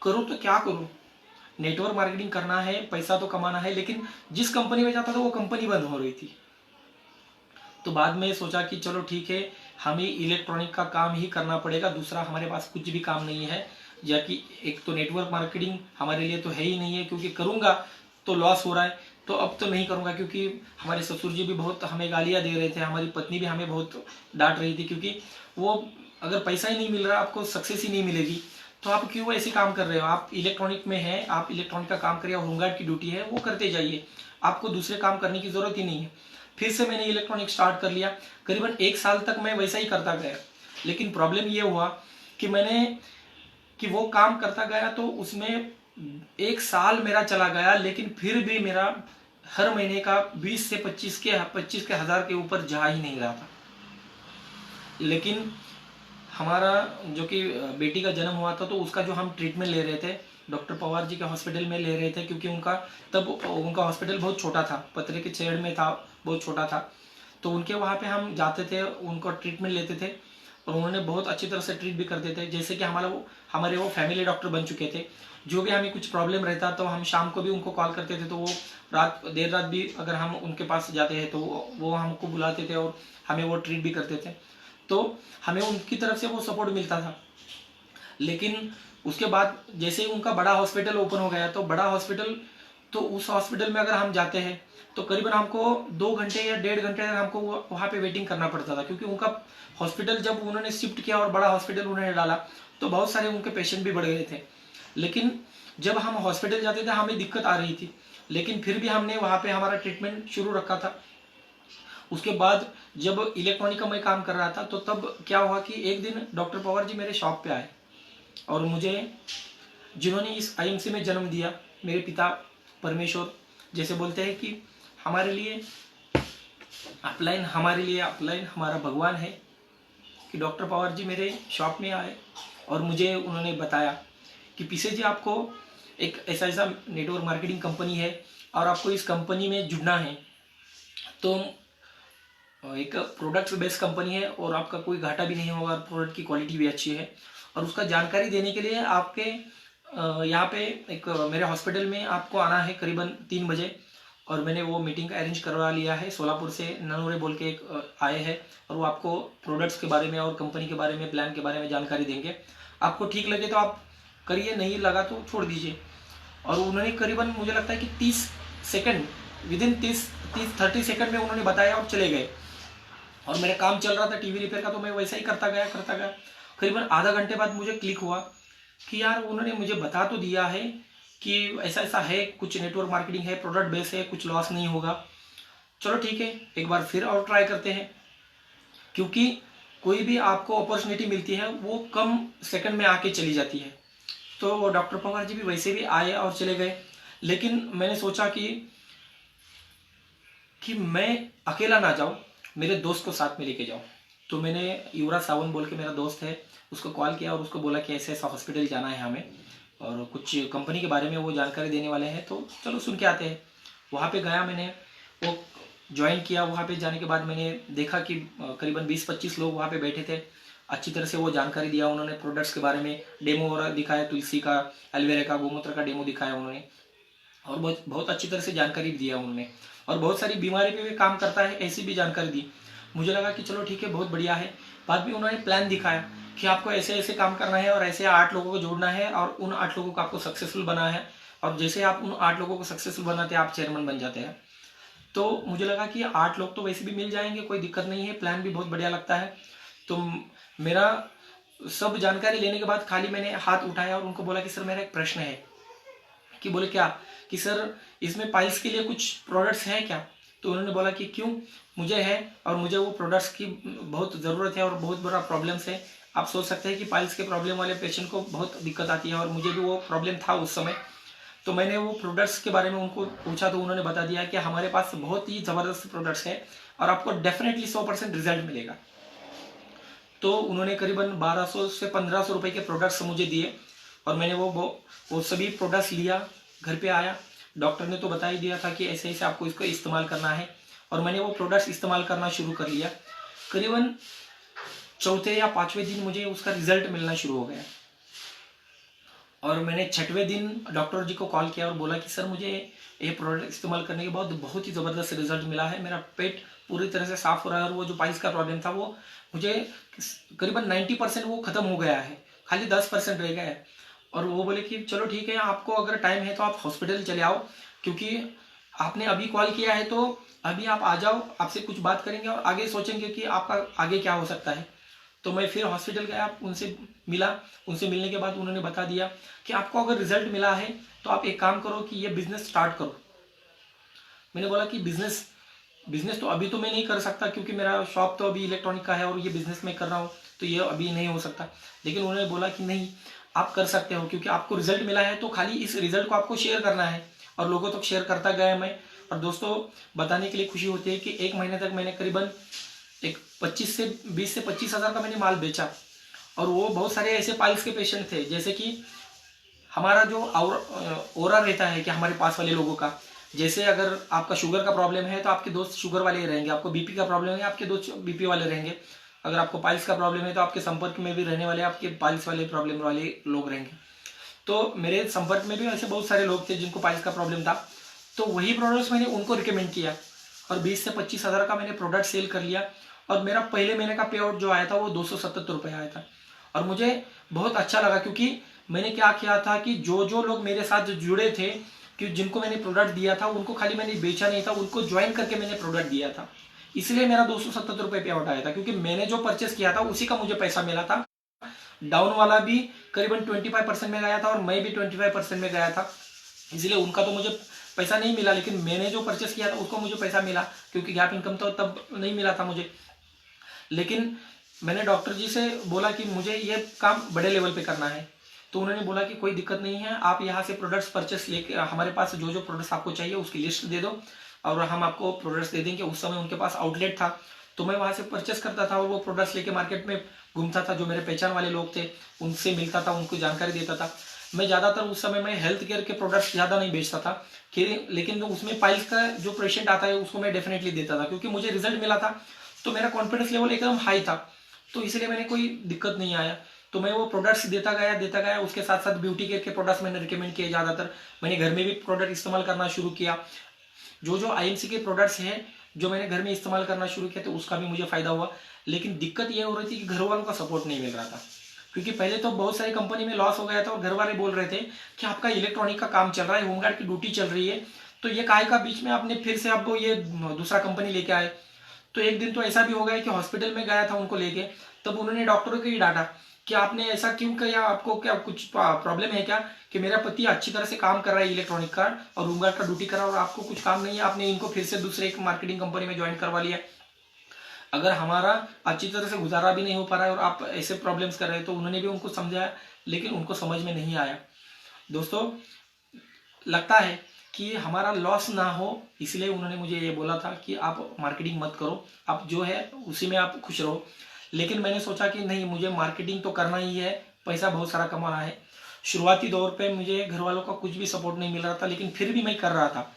करूँ तो क्या करूँ, नेटवर्क मार्केटिंग करना है, पैसा तो कमाना है, लेकिन जिस कंपनी में जाता था वो कंपनी बंद हो रही थी। तो बाद में सोचा कि चलो ठीक है, हमें इलेक्ट्रॉनिक का काम ही करना पड़ेगा, दूसरा हमारे पास कुछ भी काम नहीं है। या कि एक तो नेटवर्क मार्केटिंग हमारे लिए तो है ही नहीं है, क्योंकि करूँगा तो लॉस हो रहा है, तो अब तो नहीं करूँगा। क्योंकि हमारे ससुर जी भी बहुत हमें गालियाँ दे रहे थे, हमारी पत्नी भी हमें बहुत डांट रही थी, क्योंकि वो अगर पैसा ही नहीं मिल रहा, आपको सक्सेस ही नहीं मिलेगी, तो आप क्यों ऐसे काम कर रहे हो। आप इलेक्ट्रॉनिक में हैं, आप इलेक्ट्रॉनिक का काम करिए, होमगार्ड की ड्यूटी है वो करते जाइए, आपको दूसरे काम करने की ज़रूरत ही नहीं है। फिर से मैंने इलेक्ट्रॉनिक स्टार्ट कर लिया। करीबन 1 साल तक मैं वैसा ही करता गया, लेकिन प्रॉब्लम ये हुआ कि वो काम करता गया तो उसमें 1 साल मेरा चला गया, लेकिन फिर भी मेरा हर महीने का 20 से 25 के हज़ार के ऊपर जा ही नहीं रहा था। लेकिन हमारा जो कि बेटी का जन्म हुआ था तो उसका जो हम ट्रीटमेंट ले रहे थे डॉक्टर पवार जी के हॉस्पिटल में ले रहे थे, क्योंकि उनका हॉस्पिटल बहुत छोटा था, पतरे के छेड़ में था, बहुत छोटा था। तो उनके वहाँ पे हम जाते थे, उनको ट्रीटमेंट लेते थे और उन्होंने बहुत अच्छी तरह से ट्रीट भी करते थे। जैसे कि हमारे वो फैमिली डॉक्टर बन चुके थे। जो भी हमें कुछ प्रॉब्लम रहता तो हम शाम को भी उनको कॉल करते थे, तो वो देर रात भी अगर हम उनके पास जाते हैं तो वो हमको बुलाते थे और हमें वो ट्रीट भी करते थे। तो हमें उनकी तरफ से वो सपोर्ट मिलता था। लेकिन उसके बाद जैसे ही उनका बड़ा हॉस्पिटल ओपन हो गया, तो बड़ा हॉस्पिटल, तो उस हॉस्पिटल में अगर हम जाते हैं तो करीबन हमको 2 घंटे या 1.5 घंटे हमको वहाँ पे वेटिंग करना पड़ता था, क्योंकि उनका हॉस्पिटल जब उन्होंने शिफ्ट किया और बड़ा हॉस्पिटल उन्होंने डाला तो बहुत सारे उनके पेशेंट भी बढ़ गए थे। लेकिन जब हम हॉस्पिटल जाते थे हमें दिक्कत आ रही थी, लेकिन फिर भी हमने वहाँ पे हमारा ट्रीटमेंट शुरू रखा था। उसके बाद जब इलेक्ट्रॉनिक का मैं काम कर रहा था तो तब क्या हुआ कि एक दिन डॉक्टर पवार जी मेरे शॉप पे आए और मुझे, जिन्होंने इस आईएमसी में जन्म दिया, मेरे पिता परमेश्वर, जैसे बोलते हैं कि हमारे लिए अपलाइन हमारा भगवान है, कि डॉक्टर पवार जी मेरे शॉप में आए और मुझे उन्होंने बताया कि पीसे जी आपको एक ऐसा नेटवर्क मार्केटिंग कंपनी है और आपको इस कंपनी में जुड़ना है, तो एक प्रोडक्ट बेस्ड कंपनी है और आपका कोई घाटा भी नहीं होगा, प्रोडक्ट की क्वालिटी भी अच्छी है। और उसका जानकारी देने के लिए आपके यहाँ पे एक मेरे हॉस्पिटल में आपको आना है करीबन 3 बजे। और मैंने वो मीटिंग का अरेंज करवा लिया है। सोलापुर से ननूरे बोल के एक आए हैं और वो आपको प्रोडक्ट्स के बारे में और कंपनी के बारे में, प्लान के बारे में जानकारी देंगे। आपको ठीक लगे तो आप करिए, नहीं लगा तो छोड़ दीजिए। और उन्होंने करीबन मुझे लगता है कि 30 सेकंड, विदिन 30 सेकंड में उन्होंने बताया और चले गए। और मेरा काम चल रहा था टीवी रिपेयर का, तो मैं वैसा ही करता गया। करीबन आधा घंटे बाद मुझे क्लिक हुआ कि यार उन्होंने मुझे बता तो दिया है कि ऐसा ऐसा है, कुछ नेटवर्क मार्केटिंग है, प्रोडक्ट बेस है, कुछ लॉस नहीं होगा। चलो ठीक है, एक बार फिर और ट्राई करते हैं। क्योंकि कोई भी आपको अपॉर्चुनिटी मिलती है वो कम सेकंड में आके चली जाती है। तो डॉक्टर पवार जी भी वैसे भी आए और चले गए। लेकिन मैंने सोचा कि मैं अकेला ना जाऊं, मेरे दोस्त को साथ में लेके जाऊं। तो मैंने युवराज सावंत बोल के मेरा दोस्त है, उसको कॉल किया और उसको बोला कि ऐसे ऐसा हॉस्पिटल जाना है हमें और कुछ कंपनी के बारे में वो जानकारी देने वाले हैं, तो चलो सुन के आते हैं। वहाँ पे गया, मैंने वो ज्वाइन किया। वहाँ पे जाने के बाद मैंने देखा कि करीबन 20-25 लोग वहाँ पे बैठे थे। अच्छी तरह से वो जानकारी दिया उन्होंने, प्रोडक्ट्स के बारे में डेमो वगैरह दिखाया, तुलसी का, एलोवेरा का, गोमूत्र का डेमो दिखाया उन्होंने। और बहुत बहुत अच्छी तरह से जानकारी दिया उन्होंने। और बहुत सारी बीमारी पे भी काम करता है ऐसी भी जानकारी दी। मुझे लगा कि चलो ठीक है, बहुत बढ़िया है। बाद में उन्होंने प्लान दिखाया कि आपको ऐसे ऐसे काम करना है और ऐसे 8 लोगों को जोड़ना है और उन 8 लोगों को आपको सक्सेसफुल बनाना है। और जैसे आप उन 8 लोगों को सक्सेसफुल बनाते हैं, आप चेयरमैन बन जाते हैं। तो मुझे लगा कि 8 लोग तो वैसे भी मिल जाएंगे, कोई दिक्कत नहीं है, प्लान भी बहुत बढ़िया लगता है। तो मेरा सब जानकारी लेने के बाद खाली मैंने हाथ उठाया और उनको बोला कि सर मेरा एक प्रश्न है। कि बोले क्या? कि सर इसमें पाइल्स के लिए कुछ प्रोडक्ट्स हैं क्या? तो उन्होंने बोला कि क्यों, मुझे है और मुझे वो प्रोडक्ट्स की बहुत ज़रूरत है और बहुत बड़ा प्रॉब्लम्स है। आप सोच सकते हैं कि पाइल्स के प्रॉब्लम वाले पेशेंट को बहुत दिक्कत आती है और मुझे भी वो प्रॉब्लम था उस समय। तो मैंने वो प्रोडक्ट्स के बारे में उनको पूछा तो उन्होंने बता दिया कि हमारे पास बहुत ही ज़बरदस्त प्रोडक्ट्स है और आपको डेफिनेटली 100% रिजल्ट मिलेगा। तो उन्होंने करीबन 1200 से 1500 रुपये के प्रोडक्ट्स मुझे दिए और मैंने वो सभी प्रोडक्ट्स लिया, घर पे आया। डॉक्टर ने तो बता ही दिया था कि ऐसे ऐसे आपको इसको इस्तेमाल करना है और मैंने वो प्रोडक्ट्स इस्तेमाल करना शुरू कर लिया। करीबन चौथे या 5वें दिन मुझे उसका रिजल्ट मिलना शुरू हो गया और मैंने 6वें दिन डॉक्टर जी को कॉल किया और बोला कि सर मुझे ये प्रोडक्ट इस्तेमाल करने के बाद बहुत ही ज़बरदस्त रिजल्ट मिला है। मेरा पेट पूरी तरह से साफ हो रहा है और वो जो पाइल्स का प्रॉब्लम था वो मुझे करीबन 90% वो ख़त्म हो गया है, खाली 10% रह गया है। और वो बोले कि चलो ठीक है, आपको अगर टाइम है तो आप हॉस्पिटल चले आओ, क्योंकि आपने अभी कॉल किया है तो अभी आप आ जाओ, आपसे कुछ बात करेंगे और आगे सोचेंगे कि आपका आगे क्या हो सकता है। तो मैं फिर हॉस्पिटल गया, उनसे मिला। उनसे मिलने के बाद उन्होंने बता दिया कि आपको अगर रिजल्ट मिला है तो आप एक काम करो कि ये बिजनेस स्टार्ट करो। मैंने बोला कि बिजनेस तो अभी तो मैं नहीं कर सकता क्योंकि मेरा शॉप तो अभी इलेक्ट्रॉनिक का है और ये बिजनेस मैं कर रहा हूँ, तो ये अभी नहीं हो सकता। लेकिन उन्होंने बोला कि नहीं, आप कर सकते हो क्योंकि आपको रिजल्ट मिला है, तो खाली इस रिजल्ट को आपको शेयर करना है। और लोगों तक शेयर करता गया मैं। और दोस्तों बताने के लिए खुशी होती है कि 1 महीने तक मैंने करीबन एक 20 से 25 हज़ार का मैंने माल बेचा। और वो बहुत सारे ऐसे पाइल्स के पेशेंट थे, जैसे कि हमारा जो ओरा रहता है कि हमारे पास वाले लोगों का, जैसे अगर आपका शुगर का प्रॉब्लम है तो आपके दोस्त शुगर वाले ही रहेंगे, आपको बीपी का प्रॉब्लम है आपके दोस्त बीपी वाले रहेंगे, अगर आपको पाइल्स का प्रॉब्लम है तो आपके संपर्क में भी रहने वाले आपके पाइल्स वाले प्रॉब्लम वाले लोग रहेंगे। तो मेरे संपर्क में भी ऐसे बहुत सारे लोग थे जिनको पाइल्स का प्रॉब्लम था, तो वही प्रोडक्ट्स मैंने उनको रिकमेंड किया और 20 से 25 हज़ार का मैंने प्रोडक्ट सेल कर लिया। और मेरा पहले महीने का पे आउट जो आया था वो 277 रुपये आया था और मुझे बहुत अच्छा लगा, क्योंकि मैंने क्या किया था कि जो लोग मेरे साथ जुड़े थे, कि जिनको मैंने प्रोडक्ट दिया था उनको खाली मैंने बेचा नहीं था, उनको ज्वाइन करके मैंने प्रोडक्ट दिया था। इसलिए मेरा 277 रुपये पे आउट आया था, क्योंकि मैंने जो परचेस किया था उसी का मुझे पैसा मिला था। डाउन वाला भी करीबन 25% में गया था और मैं भी 25% में गया था, इसलिए उनका तो मुझे पैसा नहीं मिला, लेकिन मैंने जो परचेस किया था उसको मुझे पैसा मिला, क्योंकि गैप इनकम तो तब नहीं मिला था मुझे। लेकिन मैंने डॉक्टर जी से बोला कि मुझे ये काम बड़े लेवल पे करना है, तो उन्होंने बोला कि कोई दिक्कत नहीं है, आप यहाँ से प्रोडक्ट्स परचेस लेके हमारे पास जो प्रोडक्ट्स आपको चाहिए उसकी लिस्ट दे दो और हम आपको प्रोडक्ट्स दे देंगे। उस समय उनके पास आउटलेट था, तो मैं वहाँ से परचेस करता था और वो प्रोडक्ट्स लेके मार्केट में घूमता था। जो मेरे पहचान वाले लोग थे उनसे मिलता था, उनको जानकारी देता था। मैं ज़्यादातर उस समय मैं हेल्थ केयर के प्रोडक्ट्स ज़्यादा नहीं बेचता था, लेकिन उसमें पाइल्स का जो पेशेंट आता है उसको मैं डेफिनेटली देता था, क्योंकि मुझे रिजल्ट मिला था तो मेरा कॉन्फिडेंस लेवल एकदम हाई था, तो इसलिए मैंने कोई दिक्कत नहीं आया। तो मैं वो प्रोडक्ट्स देता गया। उसके साथ साथ ब्यूटी केयर के प्रोडक्ट्स मैंने रिकमेंड किए ज़्यादातर। मैंने घर में भी प्रोडक्ट इस्तेमाल करना शुरू किया। जो आईएमसी के प्रोडक्ट्स हैं जो मैंने घर में इस्तेमाल करना शुरू किया तो उसका भी मुझे फायदा हुआ। लेकिन दिक्कत ये हो रही थी कि घर वालों का सपोर्ट नहीं मिल रहा था, क्योंकि पहले तो बहुत सारी कंपनी में लॉस हो गया था और घर वाले बोल रहे थे कि आपका इलेक्ट्रॉनिक का काम चल रहा है, होमगार्ड की ड्यूटी चल रही है, तो ये काहे का बीच में आपने फिर से आपको ये दूसरा कंपनी लेके आए। तो एक दिन तो ऐसा भी हो गया कि हॉस्पिटल में गया था उनको लेके, तब उन्होंने डॉक्टरों को ही डांटा कि आपने ऐसा क्यों किया, आपको क्या कुछ प्रॉब्लम है क्या, कि मेरा पति अच्छी तरह से काम कर रहा है इलेक्ट्रॉनिक का और होमगार्ड का ड्यूटी कर रहा है और आपको कुछ काम नहीं है, आपने इनको फिर से दूसरे एक मार्केटिंग कंपनी में ज्वाइन करवा लिया। अगर हमारा अच्छी तरह से गुजारा भी नहीं हो पा रहा है और आप ऐसे प्रॉब्लम्स कर रहे हैं, तो उन्होंने भी उनको समझाया, लेकिन उनको समझ में नहीं आया। दोस्तों, लगता है कि हमारा लॉस ना हो, इसलिए उन्होंने मुझे ये बोला था कि आप मार्केटिंग मत करो, आप जो है उसी में आप खुश रहो। लेकिन मैंने सोचा कि नहीं, मुझे मार्केटिंग तो करना ही है, पैसा बहुत सारा कमाना है। शुरुआती दौर पे मुझे घर वालों का कुछ भी सपोर्ट नहीं मिल रहा था, लेकिन फिर भी मैं कर रहा था।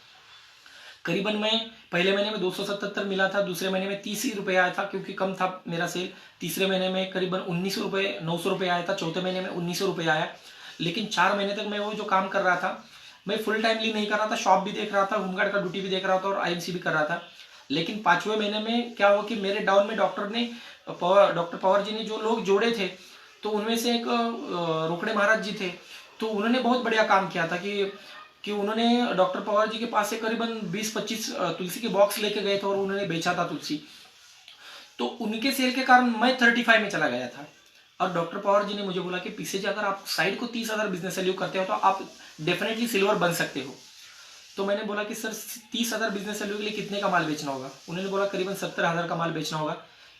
करीबन मैं पहले महीने में 277 मिला था, दूसरे महीने में 30 ही रुपये आया था क्योंकि कम था मेरा सेल। तीसरे महीने में करीबन 900 रुपये आया था, चौथे महीने में 1900 रुपये आया। लेकिन 4 महीने तक मैं वो जो काम कर रहा था, मैं फुल टाइमली नहीं कर रहा था, शॉप भी देख रहा था, होमगार्ड का ड्यूटी भी देख रहा था और आईएमसी भी कर रहा था। लेकिन 5वें महीने में क्या हुआ कि मेरे डाउन में डॉक्टर पवार जी ने जो लोग जोड़े थे, तो उनमें से एक रोकड़े महाराज जी थे, तो उन्होंने बहुत बढ़िया काम किया था कि उन्होंने डॉक्टर पवार जी के पास से करीबन 20-25 तुलसी के बॉक्स लेके गए थे और उन्होंने बेचा था तुलसी। तो उनके सेल के कारण मैं 35 में चला गया था। और डॉक्टर पवार जी ने मुझे बोला कि पीछे जी, अगर आप साइड को 30,000 बिजनेस वैल्यू करते हो तो आप डेफिनेटली सिल्वर बन सकते हो। तो मैंने बोला कि सर 30,000 बिजनेस वैल्यू के लिए कितने का माल बेचना होगा? उन्होंने बोला करीबन 70,000 का माल बेचना होगा।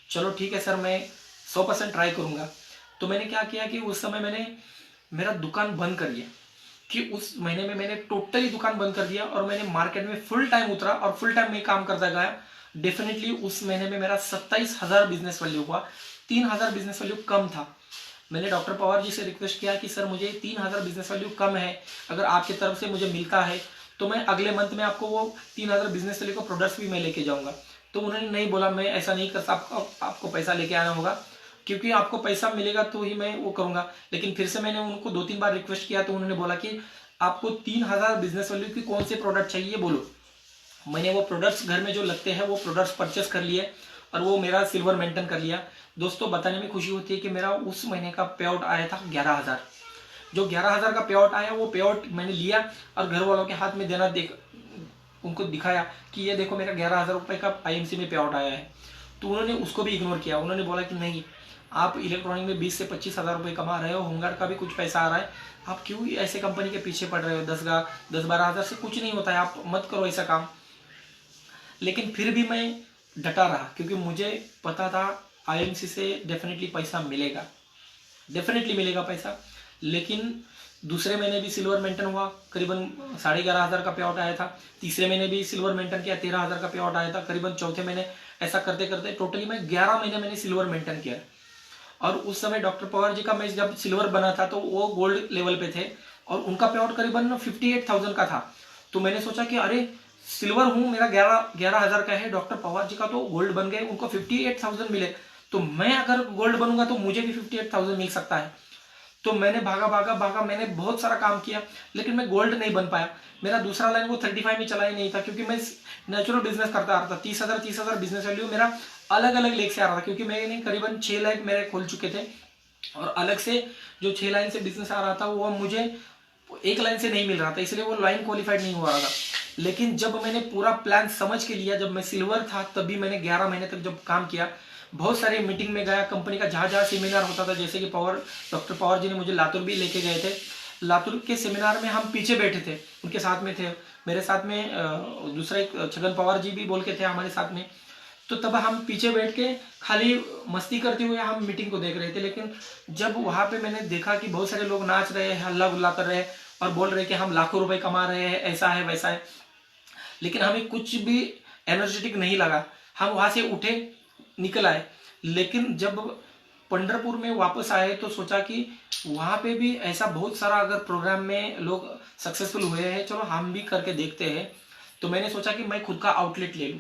चलो ठीक है सर, मैं 100% ट्राई करूंगा। तो मैंने क्या किया कि उस समय मैंने मेरा दुकान बंद कर दिया, कि उस महीने में मैंने टोटली दुकान बंद कर दिया और मैंने मार्केट में फुल टाइम उतरा और फुल टाइम में काम करता गया। डेफिनेटली उस महीने में मेरा 27,000 बिजनेस वैल्यू हुआ, 3,000 बिजनेस वैल्यू कम था। मैंने डॉक्टर पवार जी से रिक्वेस्ट किया कि सर मुझे 3,000 बिजनेस वैल्यू कम है, अगर आपकी तरफ से मुझे मिलता है तो मैं अगले मंथ में आपको वो 3,000 बिजनेस वैल्यू का प्रोडक्ट्स भी मैं लेके जाऊंगा। तो उन्होंने नहीं बोला, मैं ऐसा नहीं कर सकता, आपको पैसा लेके आना होगा, क्योंकि आपको पैसा मिलेगा तो ही मैं वो करूंगा। लेकिन फिर से मैंने उनको 2-3 बार रिक्वेस्ट किया तो उन्होंने बोला कि आपको 3,000 बिजनेस वैल्यू की कौन से प्रोडक्ट चाहिए बोलो। मैंने वो प्रोडक्ट्स घर में जो लगते हैं वो प्रोडक्ट्स परचेस कर लिए और वो मेरा सिल्वर मेंटेन कर लिया। दोस्तों, बताने में खुशी होती है कि मेरा उस महीने का पे आउट आया था 11,000। जो 11,000 का पे आउट आया, वो पे आउट मैंने लिया और घर वालों के हाथ में देना उनको दिखाया कि ये देखो मेरा 11,000 रुपये का आईएमसी में पे आउट आया है। तो उन्होंने उसको भी इग्नोर किया। उन्होंने बोला कि नहीं, आप इलेक्ट्रॉनिक में 20 से 25,000 रुपये कमा रहे हो, होमगार्ड का भी कुछ पैसा आ रहा है, आप क्यों ऐसे कंपनी के पीछे पड़ रहे हो? 10-12 हज़ार से कुछ नहीं होता है, आप मत करो ऐसा काम। लेकिन फिर भी मैं डटा रहा, क्योंकि मुझे पता था आईएमसी से डेफिनेटली पैसा मिलेगा, डेफिनेटली मिलेगा पैसा। लेकिन दूसरे महीने भी सिल्वर मेंटेन हुआ, करीबन 11,500 का पे आउट आया था। तीसरे महीने भी सिल्वर मेंटेन किया, 13,000 का पे आउट आया था। करीबन चौथे महीने ऐसा करते करते टोटली मैं 11 महीने मैंने सिल्वर मेंटेन किया। और उस समय डॉक्टर पवार जी का मैं जब सिल्वर बना था तो वो गोल्ड लेवल पे थे और उनका पे आउट करीबन 58,000 का था। तो मैंने सोचा कि अरे, सिल्वर हूँ, मेरा 11,000 का है, डॉक्टर पवार जी का तो गोल्ड बन गए, उनको 58,000 मिले, तो मैं अगर गोल्ड बनूंगा तो मुझे भी 58,000 मिल सकता है। तो मैंने भागा, मैंने बहुत सारा काम किया, लेकिन मैं गोल्ड नहीं बन पाया। मेरा दूसरा लाइन वो 35 में चला ही नहीं था, क्योंकि मैं नेचुरल बिजनेस करता आ रहा था। 30,000 बिजनेस वैल्यू मेरा अलग अलग लेग से आ रहा था, क्योंकि मैंने करीबन 6 लाख मेरे खोल चुके थे और अलग से जो 6 लाइन से बिजनेस आ रहा था वो मुझे एक लाइन से नहीं मिल रहा था, इसलिए वो लाइन क्वालिफाइड नहीं हुआ रहा था। लेकिन जब मैंने पूरा प्लान समझ के लिया, जब मैं सिल्वर था तभी मैंने 11 महीने तक जब काम किया, बहुत सारे मीटिंग में गया, कंपनी का जहाँ जहाँ सेमिनार होता था, जैसे कि डॉक्टर पवार जी ने मुझे लातूर भी लेके गए थे। लातूर के सेमिनार में हम पीछे बैठे थे, उनके साथ में थे, मेरे साथ में दूसरा एक छगन पवार जी भी बोल के थे हमारे साथ में। तो तब हम पीछे बैठ के खाली मस्ती करते हुए हम मीटिंग को देख रहे थे। लेकिन जब वहाँ पे मैंने देखा कि बहुत सारे लोग नाच रहे हैं, हल्ला गुल्ला कर रहे हैं और बोल रहे हैं कि हम लाखों रुपए कमा रहे हैं, ऐसा है वैसा है, लेकिन हमें कुछ भी एनर्जेटिक नहीं लगा। हम वहाँ से उठे, निकल आए। लेकिन जब पंढरपुर में वापस आए तो सोचा कि वहाँ पे भी ऐसा बहुत सारा अगर प्रोग्राम में लोग सक्सेसफुल हुए हैं, चलो हम भी करके देखते हैं। तो मैंने सोचा कि मैं खुद का आउटलेट ले लूँ।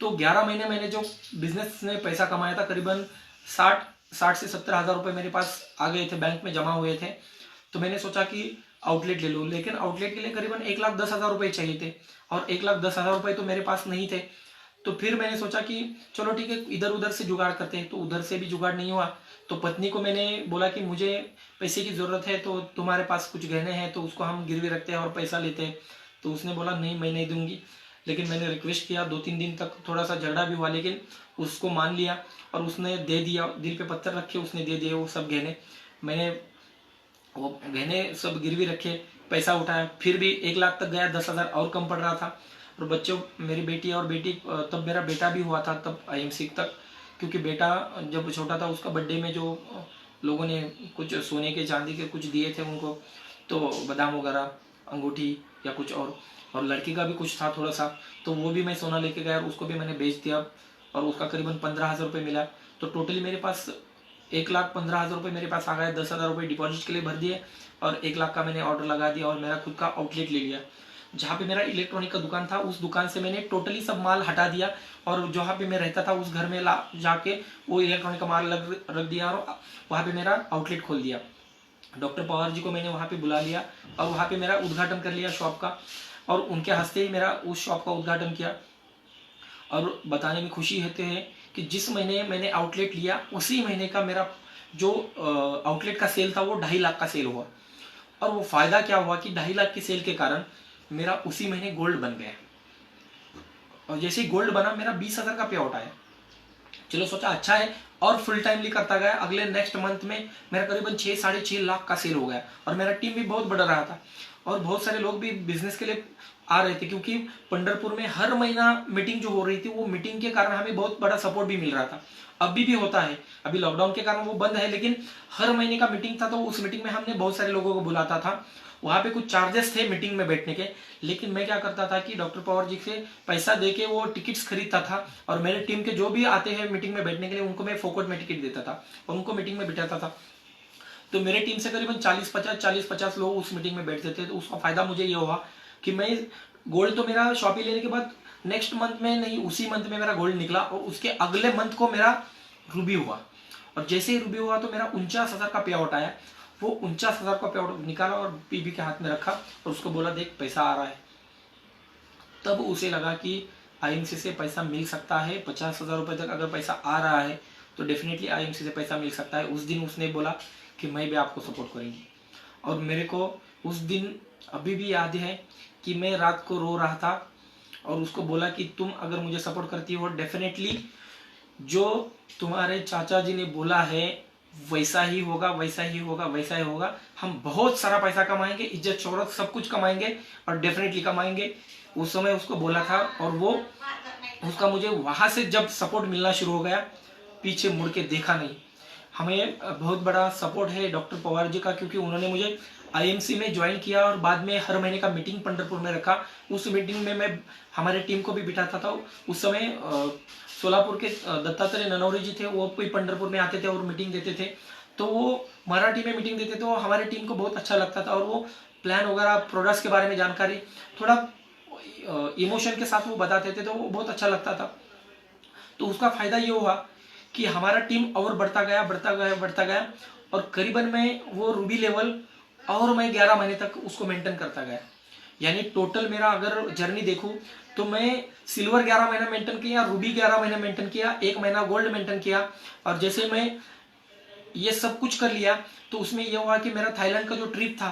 तो 11 महीने मैंने जो बिजनेस में पैसा कमाया था, करीबन 60 से 70 हज़ार रुपये मेरे पास आ गए थे, बैंक में जमा हुए थे। तो मैंने सोचा कि आउटलेट ले लूँ, लेकिन आउटलेट के लिए करीबन 1,10,000 रुपये चाहिए थे और 1,10,000 रुपये तो मेरे पास नहीं थे। तो फिर मैंने सोचा कि चलो ठीक है, इधर उधर से जुगाड़ करते हैं। तो उधर से भी जुगाड़ नहीं हुआ। तो पत्नी को मैंने बोला कि मुझे पैसे की ज़रूरत है, तो तुम्हारे पास कुछ गहने हैं तो उसको हम गिरवी रखते हैं और पैसा लेते हैं। तो उसने बोला नहीं, मैं नहीं दूंगी। लेकिन मैंने रिक्वेस्ट किया, 2-3 दिन तक थोड़ा सा झगड़ा भी हुआ, लेकिन उसको मान लिया और उसने दे दिया। दिल पे पत्थर रखे उसने दे दिए वो सब गहने। मैंने वो गहने सब गिरवी रखे, पैसा उठाया, फिर भी 1 लाख तक गया, 10,000 और कम पड़ रहा था। और बच्चों, मेरी बेटी और बेटी, तब मेरा बेटा भी हुआ था तब IMC तक, क्योंकि बेटा जब छोटा था उसका बर्थडे में जो लोगों ने कुछ सोने के चांदी के कुछ दिए थे उनको, तो बादाम वगैरह, अंगूठी या कुछ और लड़की का भी कुछ था थोड़ा सा, तो वो भी मैं सोना लेके गया और उसको भी मैंने बेच दिया और उसका करीबन 15,000 रुपये मिला। तो टोटली मेरे पास 1,15,000 रुपये मेरे पास आ गए। 10,000 रुपये डिपॉजिट के लिए भर दिए और 1 लाख का मैंने ऑर्डर लगा दिया और मेरा खुद का आउटलेट ले लिया। जहाँ पे मेरा इलेक्ट्रॉनिक का दुकान था, उस दुकान से मैंने टोटली सब माल हटा दिया और जहाँ पे मैं रहता था उस घर में जाके वो इलेक्ट्रॉनिक का माल रख दिया और वहाँ पे मेरा आउटलेट खोल दिया। डॉक्टर पवार जी को मैंने वहाँ पे बुला लिया और वहाँ पे मेरा उद्घाटन कर लिया शॉप का, और उनके हंसते ही मेरा उस शॉप का उद्घाटन किया। और बताने में खुशी होते हैं कि जिस महीने मैंने आउटलेट लिया, उसी महीने का मेरा जो आउटलेट का सेल था वो 2.5 लाख का सेल हुआ। और वो फायदा क्या हुआ कि 2.5 लाख की सेल के कारण मेरा उसी महीने गोल्ड बन गया। और जैसे ही गोल्ड बना, मेरा 20,000 का पे आउट आया। चलो सोचा अच्छा है, और फुल टाइमली करता गया। अगले नेक्स्ट मंथ में मेरा करीबन 6-6.5 लाख का सेल हो गया और मेरा टीम भी बहुत बढ़ रहा था और बहुत सारे लोग भी बिजनेस के लिए आ रहे थे, क्योंकि पंढरपुर में हर महीना मीटिंग जो हो रही थी, वो मीटिंग के कारण हमें बहुत बड़ा सपोर्ट भी मिल रहा था। अभी भी होता है, अभी लॉकडाउन के कारण वो बंद है, लेकिन हर महीने का मीटिंग था। तो उस मीटिंग में हमने बहुत सारे लोगों को बुलाता था। वहाँ पे कुछ चार्जेस थे मीटिंग में बैठने के, लेकिन मैं क्या करता था कि डॉक्टर पवार जी से पैसा देके वो टिकट्स खरीदता था और मेरे टीम के जो भी आते हैं मीटिंग में बैठने के लिए, उनको मैं फोकट में टिकट देता था और उनको मीटिंग में बिठाता था। तो मेरे टीम से करीबन 40-50 लोग उस मीटिंग में बैठते थे। तो उसका फायदा मुझे ये हुआ कि मैं गोल्ड तो मेरा शॉपिंग लेने के बाद नेक्स्ट मंथ में नहीं, उसी मंथ में मेरा गोल्ड निकला और उसके अगले मंथ को मेरा रूबी हुआ। और जैसे ही रूबी हुआ तो मेरा 49,000 का पे आउट आया। वो 49,000 का पे आउट निकाला और पीबी के हाथ में रखा और उसको बोला देख पैसा आ रहा है। तब उसे लगा कि IMC से पैसा मिल सकता है। 50,000 रुपये तक अगर पैसा आ रहा है तो डेफिनेटली IMC से पैसा मिल सकता है। उस दिन उसने बोला कि मैं भी आपको सपोर्ट करूँगी। और मेरे को उस दिन अभी भी याद है कि मैं रात को रो रहा था और उसको बोला कि तुम अगर मुझे सपोर्ट करती हो, डेफिनेटली जो तुम्हारे चाचा जी ने बोला है वैसा ही होगा, वैसा ही होगा, वैसा ही होगा। हम बहुत सारा पैसा कमाएंगे, इज्जत शोहरत सब कुछ कमाएंगे और डेफिनेटली कमाएंगे। उस समय उसको बोला था और वो उसका मुझे वहां से जब सपोर्ट मिलना शुरू हो गया, पीछे मुड़ के देखा नहीं। हमें बहुत बड़ा सपोर्ट है डॉक्टर पवार जी का, क्योंकि उन्होंने मुझे IMC में ज्वाइन किया और बाद में हर महीने का मीटिंग पंढरपुर में रखा। उस मीटिंग में मैं हमारे टीम को भी बिठाता था। उस समय सोलापुर के दत्तात्रेय ननौरी जी थे, वो भी पंढरपुर में आते थे और मीटिंग देते थे। तो वो मराठी में मीटिंग देते थे, वो हमारी टीम को बहुत अच्छा लगता था और वो प्लान वगैरह, प्रोडक्ट्स के बारे में जानकारी थोड़ा इमोशन के साथ वो बताते थे, तो वो बहुत अच्छा लगता था। तो उसका फायदा ये हुआ कि हमारा टीम और बढ़ता गया, बढ़ता गया, बढ़ता गया और करीबन मैं वो रूबी लेवल और मैं 11 महीने तक उसको मेंटेन करता गया। यानी टोटल मेरा अगर जर्नी देखूं तो मैं सिल्वर 11 महीना मेंटेन किया, रूबी 11 महीना मेंटेन किया, 1 महीना गोल्ड मेंटेन किया। और जैसे मैं ये सब कुछ कर लिया तो उसमें यह हुआ कि मेरा थाईलैंड का जो ट्रिप था,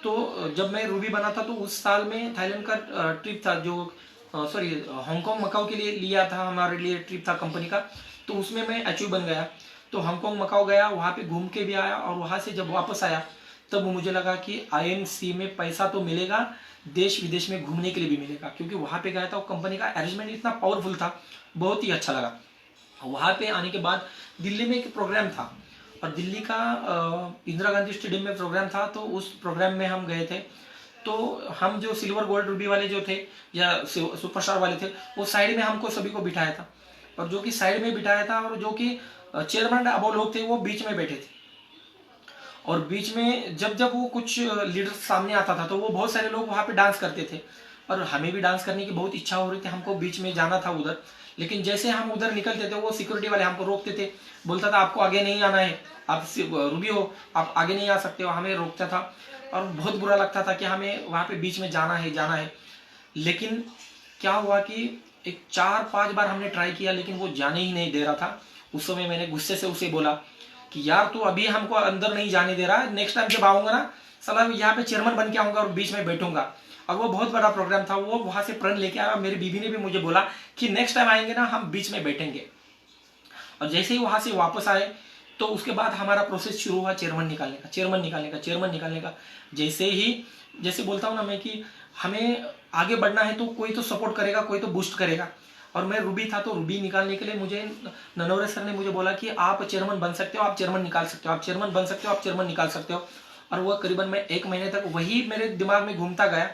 तो जब मैं रूबी बना था तो उस साल में थाईलैंड का ट्रिप था, जो हांगकांग मकाऊ के लिए लिया था, हमारे लिए ट्रिप था कंपनी का। तो उसमें मैं अचीव बन गया। तो हांगकांग मकाऊ गया, वहाँ पे घूम के भी आया और वहाँ से जब वापस आया तब मुझे लगा कि IMC में पैसा तो मिलेगा, देश विदेश में घूमने के लिए भी मिलेगा, क्योंकि वहाँ पे गया था, कंपनी का अरेंजमेंट इतना पावरफुल था, बहुत ही अच्छा लगा। वहाँ पे आने के बाद दिल्ली में एक प्रोग्राम था और दिल्ली का इंदिरा गांधी स्टेडियम में प्रोग्राम था। तो उस प्रोग्राम में हम गए थे। तो हम जो सिल्वर गोल्ड रूबी वाले जो थे या सुपरस्टार वाले थे, वो साइड में हमको सभी को बिठाया था और जो कि साइड में बिठाया था और जो कि चेयरमैन अब लोग थे वो बीच में बैठे थे, और बीच में जब जब वो कुछ लीडर सामने आता था तो वो बहुत सारे लोग वहाँ पे डांस करते थे, और हमें भी डांस करने की बहुत इच्छा हो रही थी, हमको बीच में जाना था उधर। लेकिन जैसे हम उधर निकलते थे वो सिक्योरिटी वाले हमको रोकते थे, बोलता था आपको आगे नहीं आना है, आप रूबी हो, आप आगे नहीं आ सकते हो, हमें रोकता था। और बहुत बुरा लगता था कि हमें वहाँ पे बीच में जाना है। लेकिन क्या हुआ कि एक 4-5 बार हमने ट्राई किया, लेकिन वो जाने ही नहीं दे रहा था। उस समय मैंने गुस्से से उसे बोला कि यार तू अभी हमको अंदर नहीं जाने दे रहा है, नेक्स्ट टाइम जब आऊंगा ना साला यहाँ पे चेयरमैन बन के आऊंगा और बीच में बैठूंगा। और वो बहुत बड़ा प्रोग्राम था, वो वहां से प्रण लेके आया। मेरी बीवी ने भी मुझे बोला कि नेक्स्ट टाइम आएंगे ना हम बीच में बैठेंगे। और जैसे ही वहां से वापस आए तो उसके बाद हमारा प्रोसेस शुरू हुआ चेयरमैन निकालने का। जैसे बोलता हूँ ना मैं कि हमें आगे बढ़ना है तो कोई तो सपोर्ट करेगा, कोई तो बूस्ट करेगा। और मैं रूबी था तो रूबी निकालने के लिए मुझे ननौरे सर ने मुझे बोला कि आप चेयरमैन बन सकते हो, आप चेयरमैन निकाल सकते हो, आप चेयरमैन बन सकते हो, आप चेयरमैन निकाल सकते हो। और वो करीबन मैं 1 महीने तक वही मेरे दिमाग में घूमता गया,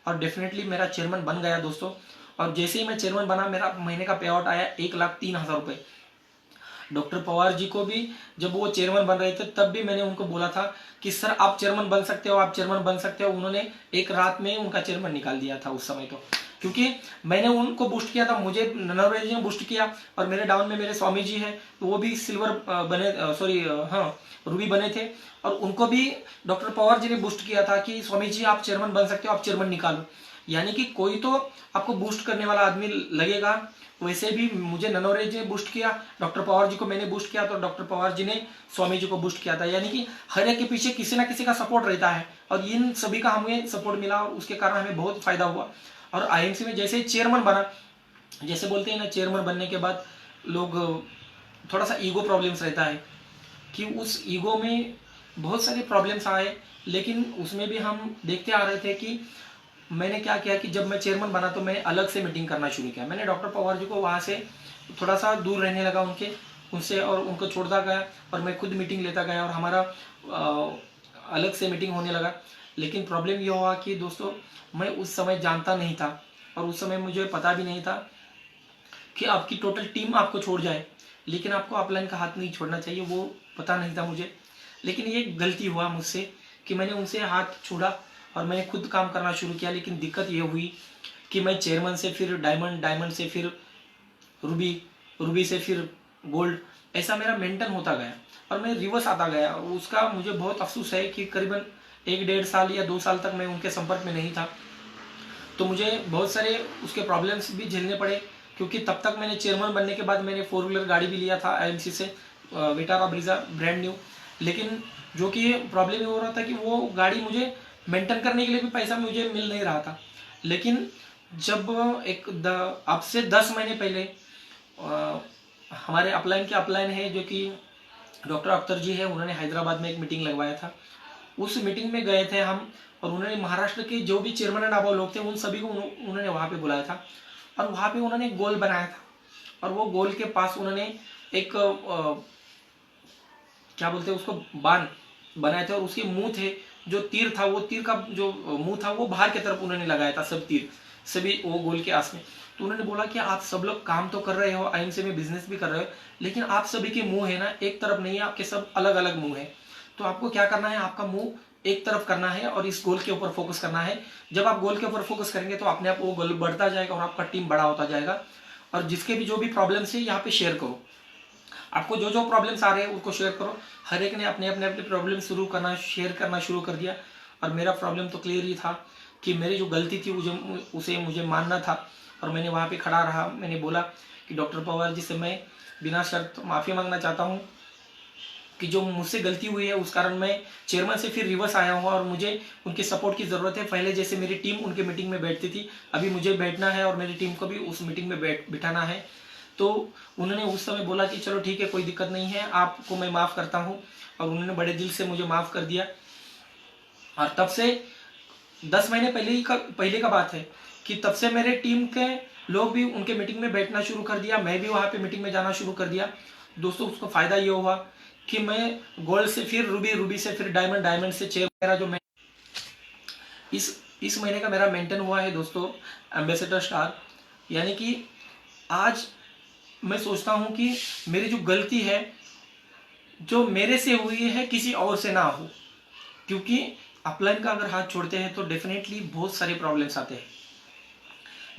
और डेफिनेटली मेरा चेयरमैन बन गया दोस्तों। और जैसे ही मैं चेयरमैन बना मेरा महीने का पे आउट आया 1,03,000 रुपये। डॉक्टर पवार जी को भी जब वो चेयरमैन बन रहे थे तब भी मैंने उनको बोला था कि सर आप चेयरमैन बन सकते हो, आप चेयरमैन बन सकते हो। उन्होंने एक रात में उनका चेयरमैन निकाल दिया था उस समय तो, क्योंकि मैंने उनको बूस्ट किया था, मुझे ननौरे जी ने बूस्ट किया। और मेरे डाउन में मेरे स्वामी जी हैं तो वो भी सिल्वर बने, सॉरी हाँ रूबी बने थे, और उनको भी डॉक्टर पवार जी ने बूस्ट किया था कि स्वामी जी आप चेयरमैन बन सकते हो, आप चेयरमैन निकालो। यानी कि कोई तो आपको बूस्ट करने वाला आदमी लगेगा। वैसे भी मुझे ननौरे जी ने बूस्ट किया, डॉक्टर पवार जी को मैंने बूस्ट किया, तो डॉक्टर पवार जी ने स्वामी जी को बूस्ट किया था। यानी कि हर एक के पीछे किसी ना किसी का सपोर्ट रहता है, और इन सभी का हमें सपोर्ट मिला और उसके कारण हमें बहुत फायदा हुआ। और आईएमसी में जैसे चेयरमैन बना, जैसे बोलते हैं ना चेयरमैन बनने के बाद लोग थोड़ा सा ईगो प्रॉब्लम्स रहता है, कि उस ईगो में बहुत सारे प्रॉब्लम्स आए। लेकिन उसमें भी हम देखते आ रहे थे कि मैंने क्या किया कि जब मैं चेयरमैन बना तो मैं अलग से मीटिंग करना शुरू किया। मैंने डॉक्टर पवार जी को वहाँ से थोड़ा सा दूर रहने लगा उनसे, और उनको छोड़ता गया, और मैं खुद मीटिंग लेता गया, और हमारा अलग से मीटिंग होने लगा। लेकिन प्रॉब्लम ये हुआ कि दोस्तों मैं उस समय जानता नहीं था, और उस समय मुझे पता भी नहीं था कि आपकी टोटल टीम आपको छोड़ जाए, लेकिन आपको अपलाइन का हाथ नहीं छोड़ना चाहिए, वो पता नहीं था मुझे। लेकिन ये गलती हुआ मुझसे कि मैंने उनसे हाथ छोड़ा और मैंने खुद काम करना शुरू किया। लेकिन दिक्कत ये हुई कि मैं चेयरमैन से फिर डायमंड, डायमंड से फिर रूबी, रूबी से फिर गोल्ड, ऐसा मेरा मेंटेन होता गया और मैं रिवर्स आता गया। और उसका मुझे बहुत अफसोस है कि करीबन 1-1.5 साल या 2 साल तक मैं उनके संपर्क में नहीं था। तो मुझे बहुत सारे उसके प्रॉब्लम्स भी झेलने पड़े, क्योंकि तब तक मैंने चेयरमैन बनने के बाद मैंने 4 व्हीलर गाड़ी भी लिया था आईएमसी से, विटारा ब्रीजा ब्रांड न्यू। लेकिन जो कि प्रॉब्लम ये हो रहा था कि वो गाड़ी मुझे मेंटेन करने के लिए भी पैसा मुझे मिल नहीं रहा था। लेकिन जब अब से 10 महीने पहले हमारे अपलाइन के अपलाइन है जो कि डॉक्टर अख्तर जी है, उन्होंने हैदराबाद में एक मीटिंग लगवाया था। उस मीटिंग में गए थे हम, और उन्होंने महाराष्ट्र के जो भी चेयरमैन एंड अबव लोग थे उन सभी को उन्होंने वहाँ पे बुलाया था, और वहाँ पे उन्होंने एक गोल बनाया था। और वो गोल के पास उन्होंने एक क्या बोलते हैं उसको, बाण बनाए थे, और उसके मुंह थे जो तीर था, वो तीर का जो मुंह था वो बाहर की तरफ उन्होंने लगाया था, सब तीर सभी वो गोल के आस में। तो उन्होंने बोला कि आप सब लोग काम तो कर रहे हो, आईएमसी में बिजनेस भी कर रहे हो, लेकिन आप सभी के मुंह है ना एक तरफ नहीं है, आपके सब अलग अलग मुंह है। तो आपको क्या करना है, आपका मुंह एक तरफ करना है और इस गोल के ऊपर फोकस करना है। जब आप गोल के ऊपर फोकस करेंगे तो अपने आप वो गोल बढ़ता जाएगा और आपका टीम बड़ा होता जाएगा। और जिसके भी जो भी प्रॉब्लम्स है यहाँ पे शेयर करो, आपको जो जो प्रॉब्लम्स आ रहे हैं उसको शेयर करो। हर एक ने अपने अपने अपने प्रॉब्लम शेयर करना शुरू कर दिया। और मेरा प्रॉब्लम तो क्लियर ही था कि मेरी जो गलती थी उसे मुझे मानना था, और मैंने वहाँ पे खड़ा रहा। मैंने बोला कि डॉक्टर पवार जी से मैं बिना शर्त माफ़ी मांगना चाहता हूँ कि जो मुझसे गलती हुई है उस कारण मैं चेयरमैन से फिर रिवर्स आया हूँ, और मुझे उनके सपोर्ट की ज़रूरत है। पहले जैसे मेरी टीम उनके मीटिंग में बैठती थी, अभी मुझे बैठना है और मेरी टीम को भी उस मीटिंग में बिठाना है। तो उन्होंने उस समय बोला कि चलो ठीक है, कोई दिक्कत नहीं है, आपको मैं माफ़ करता हूँ, और उन्होंने बड़े दिल से मुझे माफ़ कर दिया। और तब से 10 महीने पहले का बात है कि तब से मेरे टीम के लोग भी उनके मीटिंग में बैठना शुरू कर दिया, मैं भी वहाँ पे मीटिंग में जाना शुरू कर दिया। दोस्तों उसको फ़ायदा ये हुआ कि मैं गोल्ड से फिर रूबी, रूबी से फिर डायमंड, डायमंड से चेयर, मेरा जो इस महीने का मेरा मेंटेन हुआ है दोस्तों एम्बेसडर स्टार। यानी कि आज मैं सोचता हूँ कि मेरी जो गलती है जो मेरे से हुई है किसी और से ना हो, क्योंकि अपलाइन का अगर हाथ छोड़ते हैं तो डेफिनेटली बहुत सारे प्रॉब्लम्स आते हैं।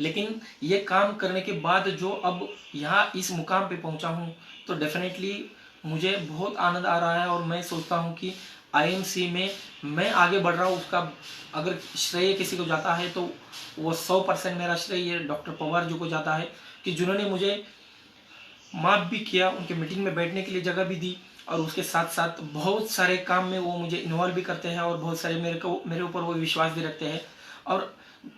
लेकिन ये काम करने के बाद जो अब यहाँ इस मुकाम पे पहुँचा हूँ तो डेफिनेटली मुझे बहुत आनंद आ रहा है, और मैं सोचता हूँ कि आईएमसी में मैं आगे बढ़ रहा हूँ, उसका अगर श्रेय किसी को जाता है तो वो 100% मेरा श्रेय ये डॉक्टर पवार जी को जाता है, कि जिन्होंने मुझे माफ़ भी किया, उनके मीटिंग में बैठने के लिए जगह भी दी, और उसके साथ साथ बहुत सारे काम में वो मुझे इन्वॉल्व भी करते हैं, और बहुत सारे मेरे ऊपर वो विश्वास भी रखते हैं। और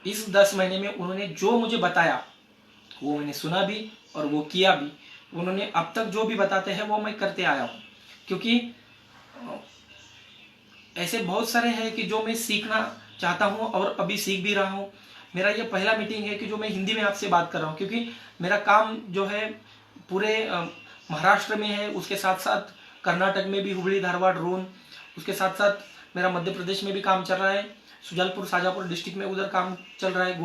इस 10 महीने में उन्होंने जो मुझे बताया वो मैंने सुना भी और वो किया भी। उन्होंने अब तक जो भी बताते हैं वो मैं करते आया हूँ, क्योंकि ऐसे बहुत सारे हैं कि जो मैं सीखना चाहता हूँ और अभी सीख भी रहा हूँ। मेरा ये पहला मीटिंग है कि जो मैं हिंदी में आपसे बात कर रहा हूँ, क्योंकि मेरा काम जो है पूरे महाराष्ट्र में है, उसके साथ साथ कर्नाटक में भी हुबली धारवाड़ रोन, उसके साथ साथ मेरा मध्य प्रदेश में भी काम चल रहा है, सुजालपुर शाजापुर डिस्ट्रिक्ट में उधर काम चल रहा है,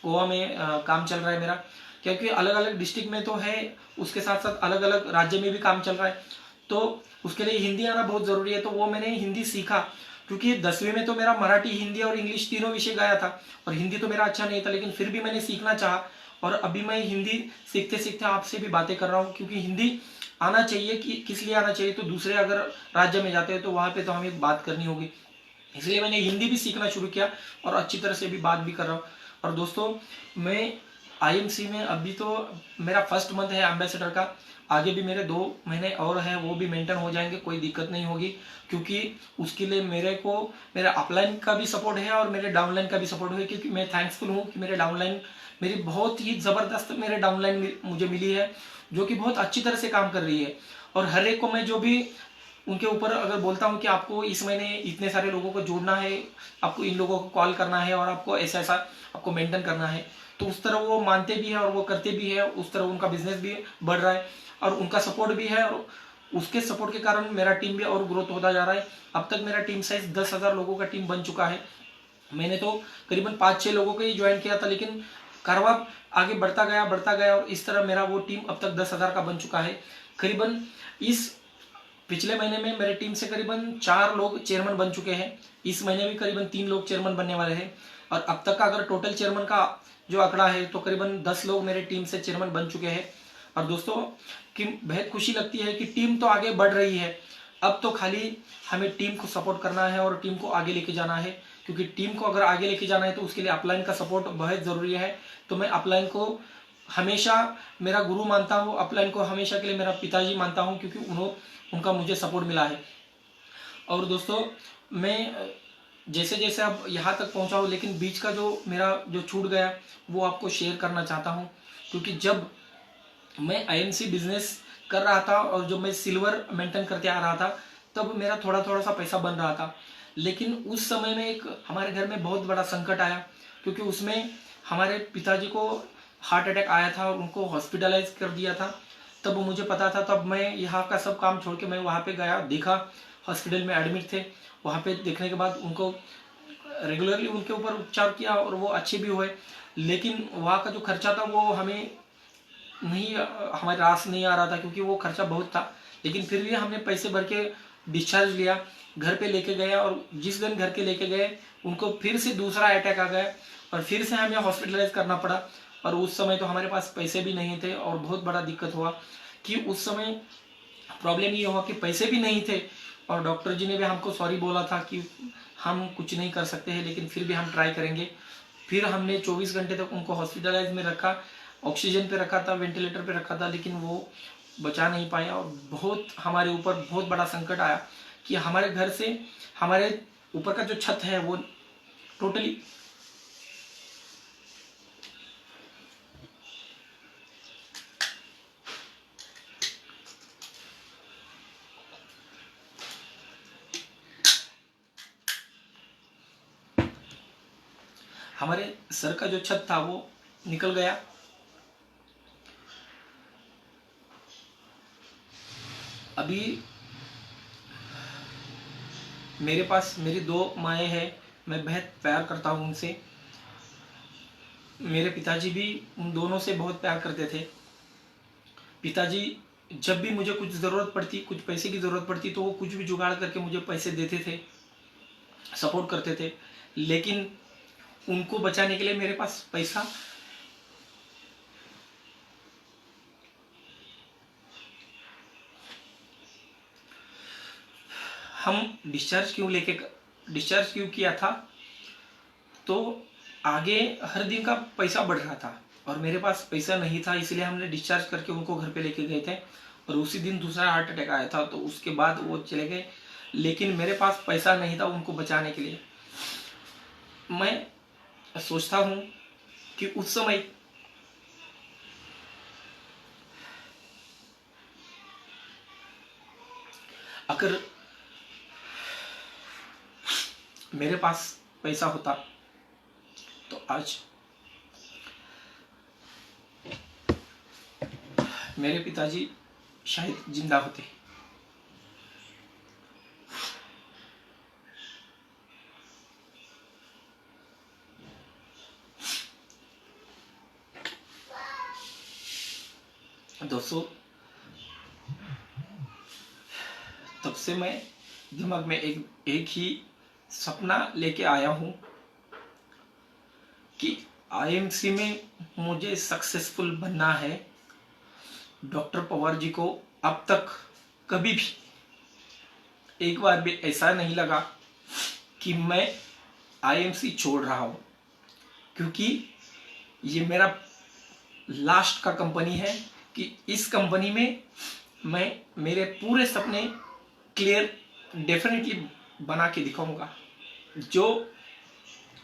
गोवा में काम चल रहा है मेरा, क्योंकि अलग अलग डिस्ट्रिक्ट में तो है, उसके साथ साथ अलग अलग राज्य में भी काम चल रहा है। तो उसके लिए हिंदी आना बहुत ज़रूरी है, तो वो मैंने हिंदी सीखा, क्योंकि 10वीं में तो मेरा मराठी, हिंदी और इंग्लिश तीनों विषय गया था, और हिंदी तो मेरा अच्छा नहीं था, लेकिन फिर भी मैंने सीखना चाहा, और अभी मैं हिंदी सीखते सीखते आपसे भी बातें कर रहा हूँ, क्योंकि हिंदी आना चाहिए। कि किस लिए आना चाहिए, तो दूसरे अगर राज्य में जाते हैं तो वहाँ पे तो हमें बात करनी होगी, इसलिए मैंने हिंदी भी सीखना शुरू किया और अच्छी तरह से भी बात भी कर रहा हूँ। और दोस्तों, मैं आईएमसी में अभी तो मेरा फर्स्ट मंथ है एम्बेसडर का, आगे भी मेरे 2 महीने और हैं, वो भी मेंटेन हो जाएंगे, कोई दिक्कत नहीं होगी, क्योंकि उसके लिए मेरे को मेरा अपलाइन का भी सपोर्ट है और मेरे डाउनलाइन का भी सपोर्ट है, क्योंकि मैं थैंक्सफुल हूँ कि मेरे डाउनलाइन, मेरी बहुत ही ज़बरदस्त मेरे डाउनलाइन मुझे मिली है, जो कि बहुत अच्छी तरह से काम कर रही है। और हर एक को मैं जो भी उनके ऊपर अगर बोलता हूँ कि आपको इस महीने इतने सारे लोगों को जोड़ना है, आपको इन लोगों को कॉल करना है और आपको ऐसा ऐसा आपको मेंटेन करना है, तो उस तरह वो मानते भी है और वो करते भी है, उस तरह उनका बिजनेस भी बढ़ रहा है और उनका सपोर्ट भी है, और उसके सपोर्ट के कारण मेरा टीम भी और ग्रोथ होता जा रहा है। अब तक मेरा टीम साइज 10,000 लोगों का टीम बन चुका है। मैंने तो करीबन 5-6 लोगों को ही ज्वाइन किया था, लेकिन कारवा आगे बढ़ता गया और इस तरह मेरा वो टीम अब तक 10,000 का बन चुका है। करीबन इस पिछले महीने में मेरे टीम से करीबन 4 लोग चेयरमैन बन चुके हैं, इस महीने भी करीबन 3 लोग चेयरमैन बनने वाले हैं, और अब तक का अगर टोटल चेयरमैन का जो आंकड़ा है तो करीबन 10 लोग मेरे टीम से चेयरमैन बन चुके हैं। और दोस्तों, कि बेहद खुशी लगती है कि टीम तो आगे बढ़ रही है, अब तो खाली हमें टीम को सपोर्ट करना है और टीम को आगे लेके जाना है, क्योंकि टीम को अगर आगे लेके जाना है तो उसके लिए अपलाइन का सपोर्ट बहुत ज़रूरी है। तो मैं अपलाइन को हमेशा मेरा गुरु मानता हूँ, अपलाइन को हमेशा के लिए मेरा पिताजी मानता हूँ, क्योंकि उनका मुझे सपोर्ट मिला है। और दोस्तों, मैं जैसे जैसे अब यहाँ तक पहुँचा हूँ, लेकिन बीच का जो मेरा जो छूट गया वो आपको शेयर करना चाहता हूँ, क्योंकि जब मैं आईएमसी बिजनेस कर रहा था और जब मैं सिल्वर मेंटेन करते आ रहा था, तब मेरा थोड़ा थोड़ा सा पैसा बन रहा था, लेकिन उस समय में एक हमारे घर में बहुत बड़ा संकट आया, क्योंकि उसमें हमारे पिताजी को हार्ट अटैक आया था और उनको हॉस्पिटलाइज कर दिया था। तब मुझे पता था, तब मैं यहाँ का सब काम छोड़ के मैं वहाँ पे गया, देखा, हॉस्पिटल में एडमिट थे, वहाँ पे देखने के बाद उनको रेगुलरली उनके ऊपर उपचार किया और वो अच्छे भी हुए, लेकिन वहाँ का जो खर्चा था वो हमें नहीं, हमारे रास नहीं आ रहा था, क्योंकि वो खर्चा बहुत था। लेकिन फिर भी हमने पैसे भर के डिस्चार्ज लिया, घर पे लेके गया, और जिस दिन घर के लेके गए उनको फिर से दूसरा अटैक आ गया और फिर से हमें हॉस्पिटलाइज करना पड़ा। और उस समय तो हमारे पास पैसे भी नहीं थे और बहुत बड़ा दिक्कत हुआ कि उस समय प्रॉब्लम ये हुआ कि पैसे भी नहीं थे, और डॉक्टर जी ने भी हमको सॉरी बोला था कि हम कुछ नहीं कर सकते हैं, लेकिन फिर भी हम ट्राई करेंगे। फिर हमने 24 घंटे तक उनको हॉस्पिटलाइज में रखा, ऑक्सीजन पे रखा था, वेंटिलेटर पे रखा था, लेकिन वो बचा नहीं पाया, और बहुत हमारे ऊपर बहुत बड़ा संकट आया कि हमारे घर से हमारे ऊपर का जो छत है वो टोटली हमारे सर का जो छत था वो निकल गया। अभी मेरे पास मेरी 2 माएँ हैं, मैं बेहद प्यार करता हूँ उनसे। मेरे पिताजी भी उन दोनों से बहुत प्यार करते थे। पिताजी जब भी मुझे कुछ ज़रूरत पड़ती, कुछ पैसे की ज़रूरत पड़ती, तो वो कुछ भी जुगाड़ करके मुझे पैसे देते थे, सपोर्ट करते थे। लेकिन उनको बचाने के लिए मेरे पास पैसा हम डिस्चार्ज क्यों किया था, तो आगे हर दिन का पैसा बढ़ रहा था और मेरे पास पैसा नहीं था, इसलिए हमने डिस्चार्ज करके उनको घर पे लेके गए थे और उसी दिन दूसरा हार्ट अटैक आया था, तो उसके बाद वो चले गए। लेकिन मेरे पास पैसा नहीं था उनको बचाने के लिए। मैं सोचता हूँ कि उस समय अगर मेरे पास पैसा होता तो आज मेरे पिताजी शायद जिंदा होते। दोस्तों, तब से मैं दिमाग में एक ही सपना लेके आया हूँ कि आईएमसी में मुझे सक्सेसफुल बनना है। डॉक्टर पवार जी को अब तक कभी भी एक बार भी ऐसा नहीं लगा कि मैं आईएमसी छोड़ रहा हूँ, क्योंकि ये मेरा लास्ट का कंपनी है कि इस कंपनी में मैं मेरे पूरे सपने क्लियर डेफिनेटली बना के दिखाऊंगा। जो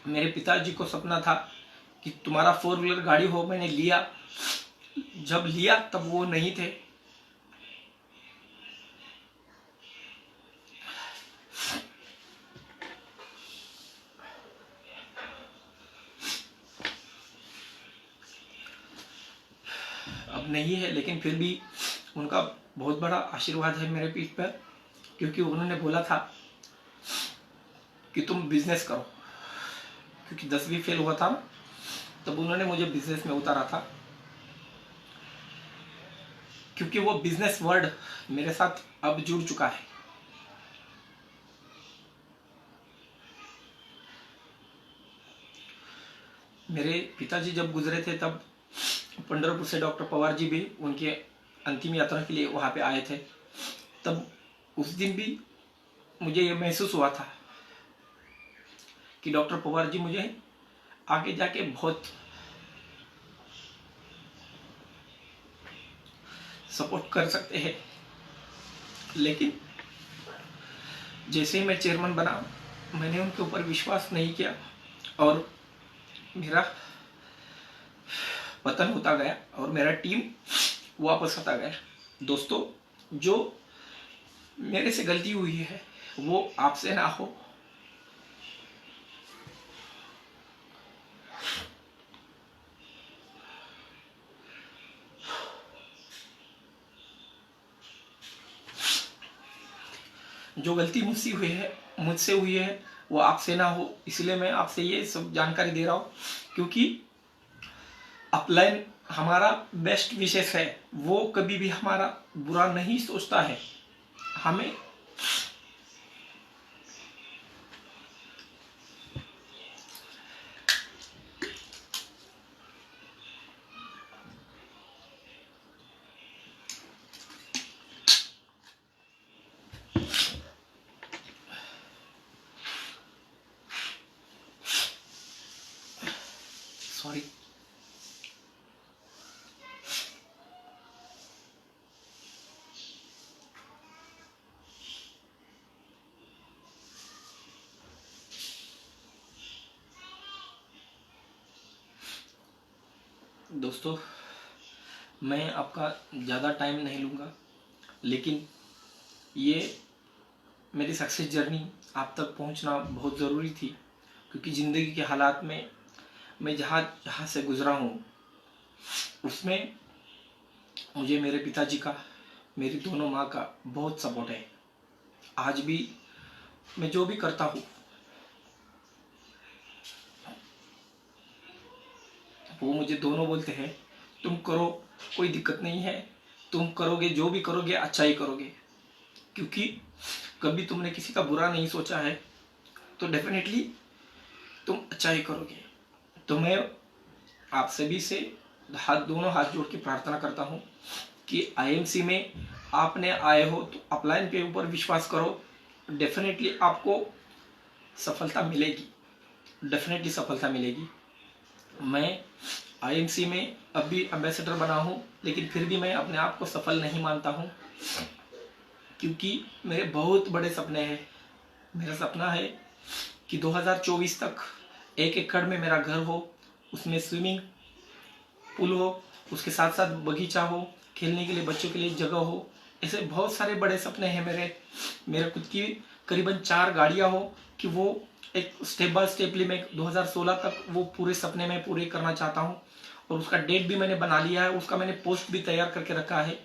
मेरे पिताजी को सपना था कि तुम्हारा 4 व्हीलर गाड़ी हो, मैंने लिया, जब लिया तब वो नहीं थे। अब नहीं है, लेकिन फिर भी उनका बहुत बड़ा आशीर्वाद है मेरे पीठ पर, क्योंकि उन्होंने बोला था कि तुम बिजनेस करो, क्योंकि 10वीं फेल हुआ था तब उन्होंने मुझे बिजनेस में उतारा था, क्योंकि वो बिजनेस वर्ड मेरे साथ अब जुड़ चुका है। मेरे पिताजी जब गुजरे थे तब पंढरपुर से डॉक्टर पवार जी भी उनके अंतिम यात्रा के लिए वहाँ पे आए थे। तब उस दिन भी मुझे ये महसूस हुआ था कि डॉक्टर पवार जी मुझे आगे जाके बहुत सपोर्ट कर सकते हैं। लेकिन जैसे ही मैं चेयरमैन बना, मैंने उनके ऊपर विश्वास नहीं किया और मेरा पतन होता गया और मेरा टीम वापस आता गया। दोस्तों, जो मेरे से गलती हुई है वो आपसे ना हो। जो गलती मुझसे हुई है वो आपसे ना हो, इसलिए मैं आपसे ये सब जानकारी दे रहा हूँ, क्योंकि अपलाइन हमारा बेस्ट विशेष है, वो कभी भी हमारा बुरा नहीं सोचता है। हमें सॉरी दोस्तों, मैं आपका ज़्यादा टाइम नहीं लूँगा, लेकिन ये मेरी सक्सेस जर्नी आप तक पहुंचना बहुत ज़रूरी थी, क्योंकि ज़िंदगी के हालात में मैं जहाँ जहाँ से गुज़रा हूँ उसमें मुझे मेरे पिताजी का, मेरी दोनों माँ का बहुत सपोर्ट है। आज भी मैं जो भी करता हूँ वो मुझे दोनों बोलते हैं तुम करो, कोई दिक्कत नहीं है, तुम करोगे, जो भी करोगे अच्छा ही करोगे, क्योंकि कभी तुमने किसी का बुरा नहीं सोचा है, तो डेफिनेटली तुम अच्छा ही करोगे। तो मैं आप सभी से दोनों हाथ जोड़ के प्रार्थना करता हूँ कि आईएमसी में आपने आए हो तो अपलाइन के ऊपर विश्वास करो, डेफिनेटली आपको सफलता मिलेगी, डेफिनेटली सफलता मिलेगी। मैं आईएमसी में अभी एम्बेसडर बना हूँ, लेकिन फिर भी मैं अपने आप को सफल नहीं मानता हूँ, क्योंकि मेरे बहुत बड़े सपने हैं। मेरा सपना है कि 2024 तक 1 एकड़ में मेरा घर हो, उसमें स्विमिंग पूल हो, उसके साथ साथ बगीचा हो, खेलने के लिए बच्चों के लिए जगह हो। ऐसे बहुत सारे बड़े सपने हैं मेरे खुद की करीबन 4 गाड़ियां हो, कि वो एक स्टेप बाय स्टेपली मैं 2016 तक वो पूरे सपने में पूरे करना चाहता हूँ। और उसका डेट भी मैंने बना लिया है, उसका मैंने पोस्ट भी तैयार करके रखा है।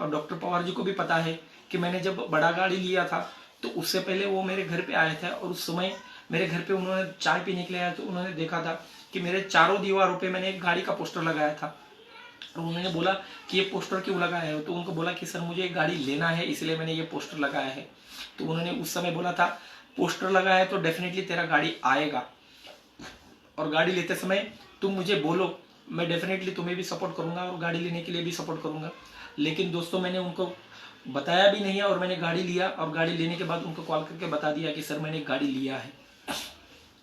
और डॉक्टर पवार जी को भी पता है कि मैंने जब बड़ा गाड़ी लिया था तो उससे पहले वो मेरे घर पे आए थे, और उस समय मेरे घर पे उन्होंने चाय पीने के लिए आया तो उन्होंने देखा था कि मेरे चारों दीवारों पे मैंने एक गाड़ी का पोस्टर लगाया था। और उन्होंने बोला कि ये पोस्टर क्यों लगाया है, तो उनको बोला कि सर मुझे एक गाड़ी लेना है, इसलिए मैंने ये पोस्टर लगाया है। तो उन्होंने उस समय बोला था पोस्टर लगाया है तो डेफिनेटली तेरा गाड़ी आएगा, और गाड़ी लेते समय तुम मुझे बोलो, मैं डेफिनेटली तुम्हें भी सपोर्ट करूंगा और गाड़ी लेने के लिए भी सपोर्ट करूंगा। लेकिन दोस्तों मैंने उनको बताया भी नहीं है, और मैंने गाड़ी लिया, और गाड़ी लेने के बाद उनको कॉल करके बता दिया कि सर मैंने गाड़ी लिया है।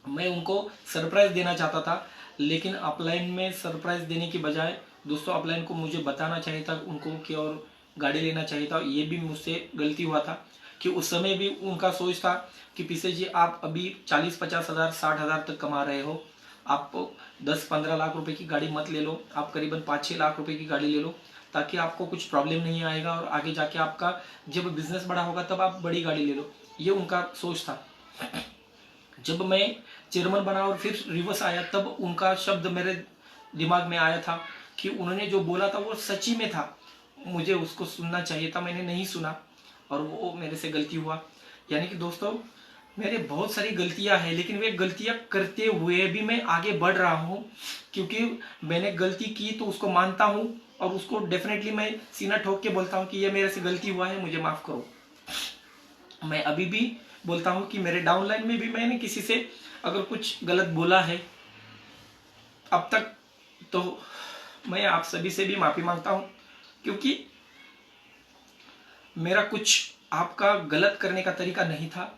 मैं उनको सरप्राइज देना चाहता था, लेकिन अपलाइन में सरप्राइज देने की बजाय दोस्तों अपलाइन को मुझे बताना चाहिए था उनको कि और गाड़ी लेना चाहिए था। ये भी मुझसे गलती हुआ था कि उस समय भी उनका सोच था कि पीसे जी आप अभी 40-50 हज़ार 60 हज़ार तक कमा रहे हो, आप 10-15 लाख रुपए की गाड़ी मत ले लो, आप करीबन 5-6 लाख रुपए की गाड़ी ले लो, ताकि आपको कुछ प्रॉब्लम नहीं आएगा, और आगे जाके आपका जब बिजनेस बड़ा होगा तब आप बड़ी गाड़ी ले लो। ये उनका सोच था। जब मैं चेयरमैन बना और फिर रिवर्स आया, तब उनका शब्द मेरे दिमाग में आया था कि उन्होंने जो बोला था वो सच्ची में था, मुझे उसको सुनना चाहिए था, मैंने नहीं सुना, और वो मेरे से गलती हुआ। यानी कि दोस्तों मेरे बहुत सारी गलतियां हैं, लेकिन वे गलतियां करते हुए भी मैं आगे बढ़ रहा हूँ, क्योंकि मैंने गलती की तो उसको मानता हूँ, और उसको डेफिनेटली मैं सीना ठोक के बोलता हूँ कि ये मेरे से गलती हुआ है, मुझे माफ करो। मैं अभी भी बोलता हूँ कि मेरे डाउनलाइन में भी मैंने किसी से अगर कुछ गलत बोला है अब तक, तो मैं आप सभी से भी माफी मांगता हूँ, क्योंकि मेरा कुछ आपका गलत करने का तरीका नहीं था।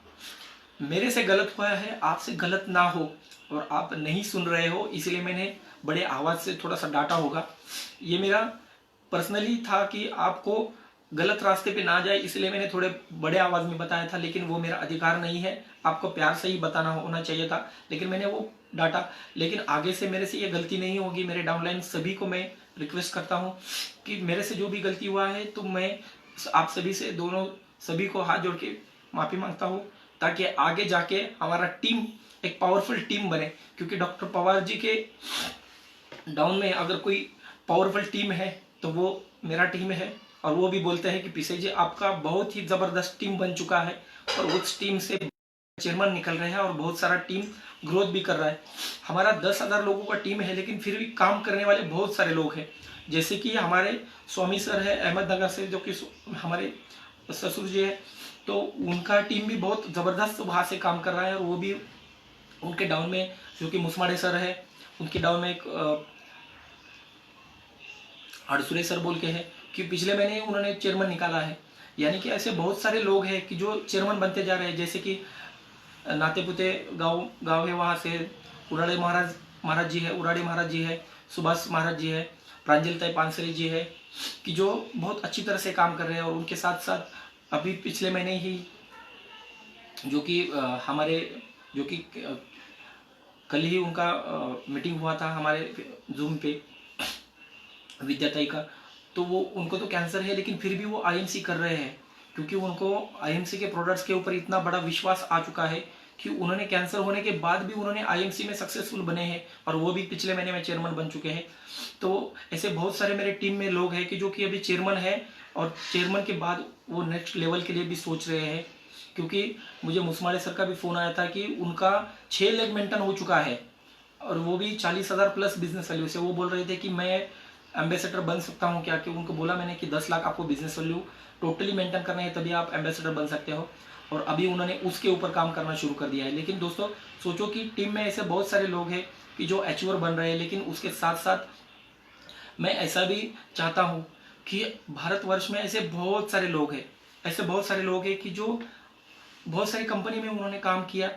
मेरे से गलत हुआ है, आपसे गलत ना हो, और आप नहीं सुन रहे हो, इसलिए मैंने बड़े आवाज से थोड़ा सा डांटा होगा। ये मेरा पर्सनली था कि आपको गलत रास्ते पे ना जाए, इसलिए मैंने थोड़े बड़े आवाज में बताया था, लेकिन वो मेरा अधिकार नहीं है, आपको प्यार से ही बताना होना चाहिए था, लेकिन मैंने वो डांटा। लेकिन आगे से मेरे से ये गलती नहीं होगी। मेरे डाउनलाइन सभी को मैं रिक्वेस्ट करता हूँ कि मेरे से जो भी गलती हुआ है तो मैं आप सभी से दोनों सभी को हाथ जोड़ के माफी मांगता हूँ, ताकि आगे जाके हमारा टीम एक पावरफुल टीम बने। क्योंकि डॉक्टर पवार जी के डाउन में अगर कोई पावरफुल टीम है तो वो मेरा टीम है, और वो भी बोलते हैं कि पीसे जी आपका बहुत ही जबरदस्त टीम बन चुका है, और उस टीम से चेयरमैन निकल रहे हैं, और बहुत सारा टीम ग्रोथ भी कर रहा है। हमारा 10,000 लोगों का टीम है, लेकिन फिर भी काम करने वाले बहुत सारे लोग हैं। जैसे कि हमारे स्वामी सर है अहमदनगर से, जो कि हमारे ससुर जी है, तो उनका टीम भी बहुत जबरदस्त वहां से काम कर रहा है। और वो भी उनके डाउन में जो कि मुसमाड़े सर है, उनके डाउन में एक हड़सुरे सर बोल के है, कि पिछले महीने उन्होंने चेयरमैन निकाला है। यानी कि ऐसे बहुत सारे लोग हैं कि जो चेयरमैन बनते जा रहे हैं। जैसे कि नाते पुते गांव है, वहाँ से उराड़े महाराज जी है, उराड़े महाराज जी है, सुभाष महाराज जी है, प्रांजलताई पानसरे जी है, कि जो बहुत अच्छी तरह से काम कर रहे हैं। और उनके साथ साथ अभी पिछले महीने ही जो कि हमारे जो कि कल ही उनका मीटिंग हुआ था हमारे जूम पे विद्याताई का, तो वो उनको तो कैंसर है, लेकिन फिर भी वो आईएमसी कर रहे हैं, क्योंकि उनको आईएमसी के प्रोडक्ट्स के ऊपर इतना बड़ा विश्वास आ चुका है कि उन्होंने कैंसर होने के बाद भी उन्होंने आईएमसी में सक्सेसफुल बने हैं, और वो भी पिछले महीने में चेयरमैन बन चुके हैं। तो ऐसे बहुत सारे मेरे टीम में लोग हैं कि जो कि अभी चेयरमैन है, और चेयरमैन के बाद वो नेक्स्ट लेवल के लिए भी सोच रहे हैं। क्योंकि मुझे मुसमाड़े सर का भी फोन आया था कि उनका 6 लेग मेंटेन हो चुका है, और वो भी 40,000 प्लस बिजनेस वैल्यू से। वो बोल रहे थे कि मैं एम्बेसडर बन सकता हूँ क्या, कि उनको बोला मैंने कि 10 लाख आपको बिजनेस वैल्यू टोटली मेंटेन करना है, तभी आप एम्बेसडर बन सकते हो। और अभी उन्होंने उसके ऊपर काम करना शुरू कर दिया है। लेकिन दोस्तों सोचो कि टीम में ऐसे बहुत सारे लोग हैं कि जो अचीवर बन रहे हैं, लेकिन उसके साथ साथ मैं ऐसा भी चाहता हूँ कि भारतवर्ष में ऐसे बहुत सारे लोग हैं, ऐसे बहुत सारे लोग हैं कि जो बहुत सारी कंपनी में उन्होंने काम किया,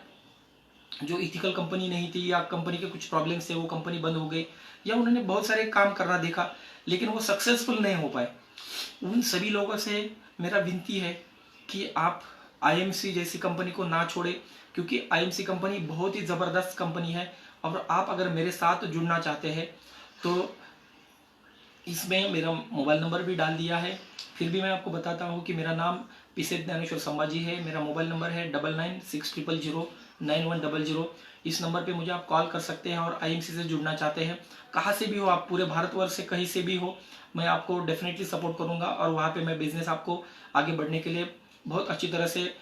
जो इथिकल कंपनी नहीं थी या कंपनी के कुछ प्रॉब्लम्स थे, वो कंपनी बंद हो गई, या उन्होंने बहुत सारे काम करना देखा लेकिन वो सक्सेसफुल नहीं हो पाए। उन सभी लोगों से मेरा विनती है कि आप आईएमसी जैसी कंपनी को ना छोड़े, क्योंकि आईएमसी कंपनी बहुत ही ज़बरदस्त कंपनी है। और आप अगर मेरे साथ जुड़ना चाहते हैं तो इसमें मेरा मोबाइल नंबर भी डाल दिया है। फिर भी मैं आपको बताता हूँ कि मेरा नाम पिसेत ज्ञानेश्वर संभाजी है। मेरा मोबाइल नंबर है 9960009100। इस नंबर पे मुझे आप कॉल कर सकते हैं और आईएमसी से जुड़ना चाहते हैं, कहाँ से भी हो आप, पूरे भारतवर्ष से कहीं से भी हो, मैं आपको डेफिनेटली सपोर्ट करूँगा। और वहाँ पे मैं बिजनेस आपको आगे बढ़ने के लिए बहुत अच्छी तरह से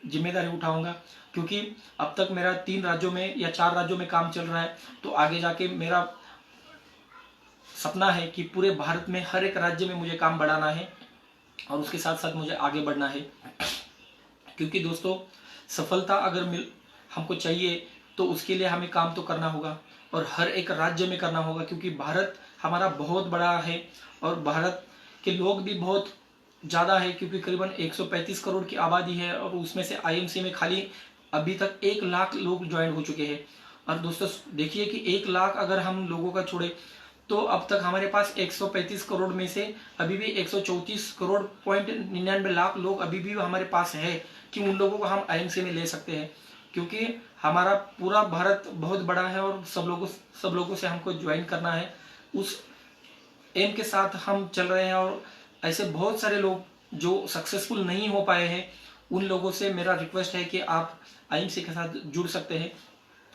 जिम्मेदारी उठाऊंगा, क्योंकि अब तक मेरा 3 राज्यों में या 4 राज्यों में काम चल रहा है। तो आगे जाके मेरा सपना है कि पूरे भारत में हर एक राज्य में मुझे काम बढ़ाना है और उसके साथ साथ मुझे आगे बढ़ना है। क्योंकि दोस्तों सफलता अगर हमको चाहिए तो उसके लिए हमें काम तो करना होगा और हर एक राज्य में करना होगा, क्योंकि भारत हमारा बहुत बड़ा है और भारत के लोग भी बहुत ज़्यादा है, क्योंकि करीबन 135 करोड़ की आबादी है और उसमें से आईएमसी में खाली अभी तक 1 लाख लोग ज्वाइन हो चुके हैं। और दोस्तों देखिए कि 1 लाख अगर हम लोगों का छोड़े तो अब तक हमारे पास 135 करोड़ में से अभी भी 134 करोड़ पॉइंट 99 लाख लोग अभी भी हमारे पास है कि उन लोगों को हम आईएमसी में ले सकते हैं, क्योंकि हमारा पूरा भारत बहुत बड़ा है और सब लोगों से हमको ज्वाइन करना है। उस एम के साथ हम चल रहे हैं और ऐसे बहुत सारे लोग जो सक्सेसफुल नहीं हो पाए हैं, उन लोगों से मेरा रिक्वेस्ट है कि आप आईएमसी के साथ जुड़ सकते हैं।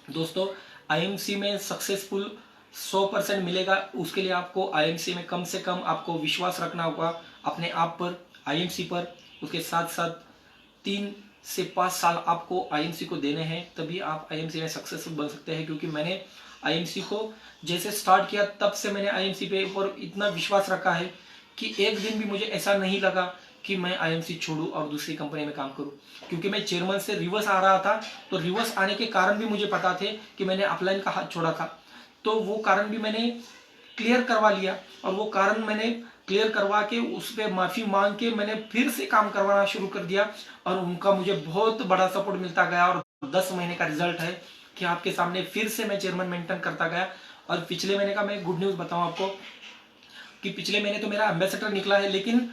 दोस्तों आईएमसी में सक्सेसफुल 100% मिलेगा, उसके लिए आपको आईएमसी में कम से कम आपको विश्वास रखना होगा अपने आप पर, आईएमसी पर। उसके साथ साथ 3 से 5 साल आपको आईएमसी को देने हैं, तभी आप आईएमसी में सक्सेसफुल बन सकते हैं। क्योंकि मैंने आईएमसी को जैसे स्टार्ट किया तब से मैंने आईएमसी पे ऊपर इतना विश्वास रखा है कि एक दिन भी मुझे ऐसा नहीं लगा कि मैं आईएमसी छोड़ूं और दूसरी कंपनी में काम करूं। क्योंकि मैं चेयरमैन से रिवर्स आ रहा था, तो रिवर्स आने के कारण भी मुझे पता थे कि मैंने अपलाइन का हाथ छोड़ा था, तो वो कारण भी मैंने क्लियर करवा लिया और वो कारण मैंने क्लियर करवा के उस पर माफ़ी मांग के मैंने फिर से काम करवाना शुरू कर दिया और उनका मुझे बहुत बड़ा सपोर्ट मिलता गया। और 10 महीने का रिजल्ट है कि आपके सामने फिर से मैं चेयरमैन मेंटेन करता गया। और पिछले महीने का मैं गुड न्यूज़ बताऊं आपको कि पिछले महीने तो मेरा एम्बेसडर निकला है, लेकिन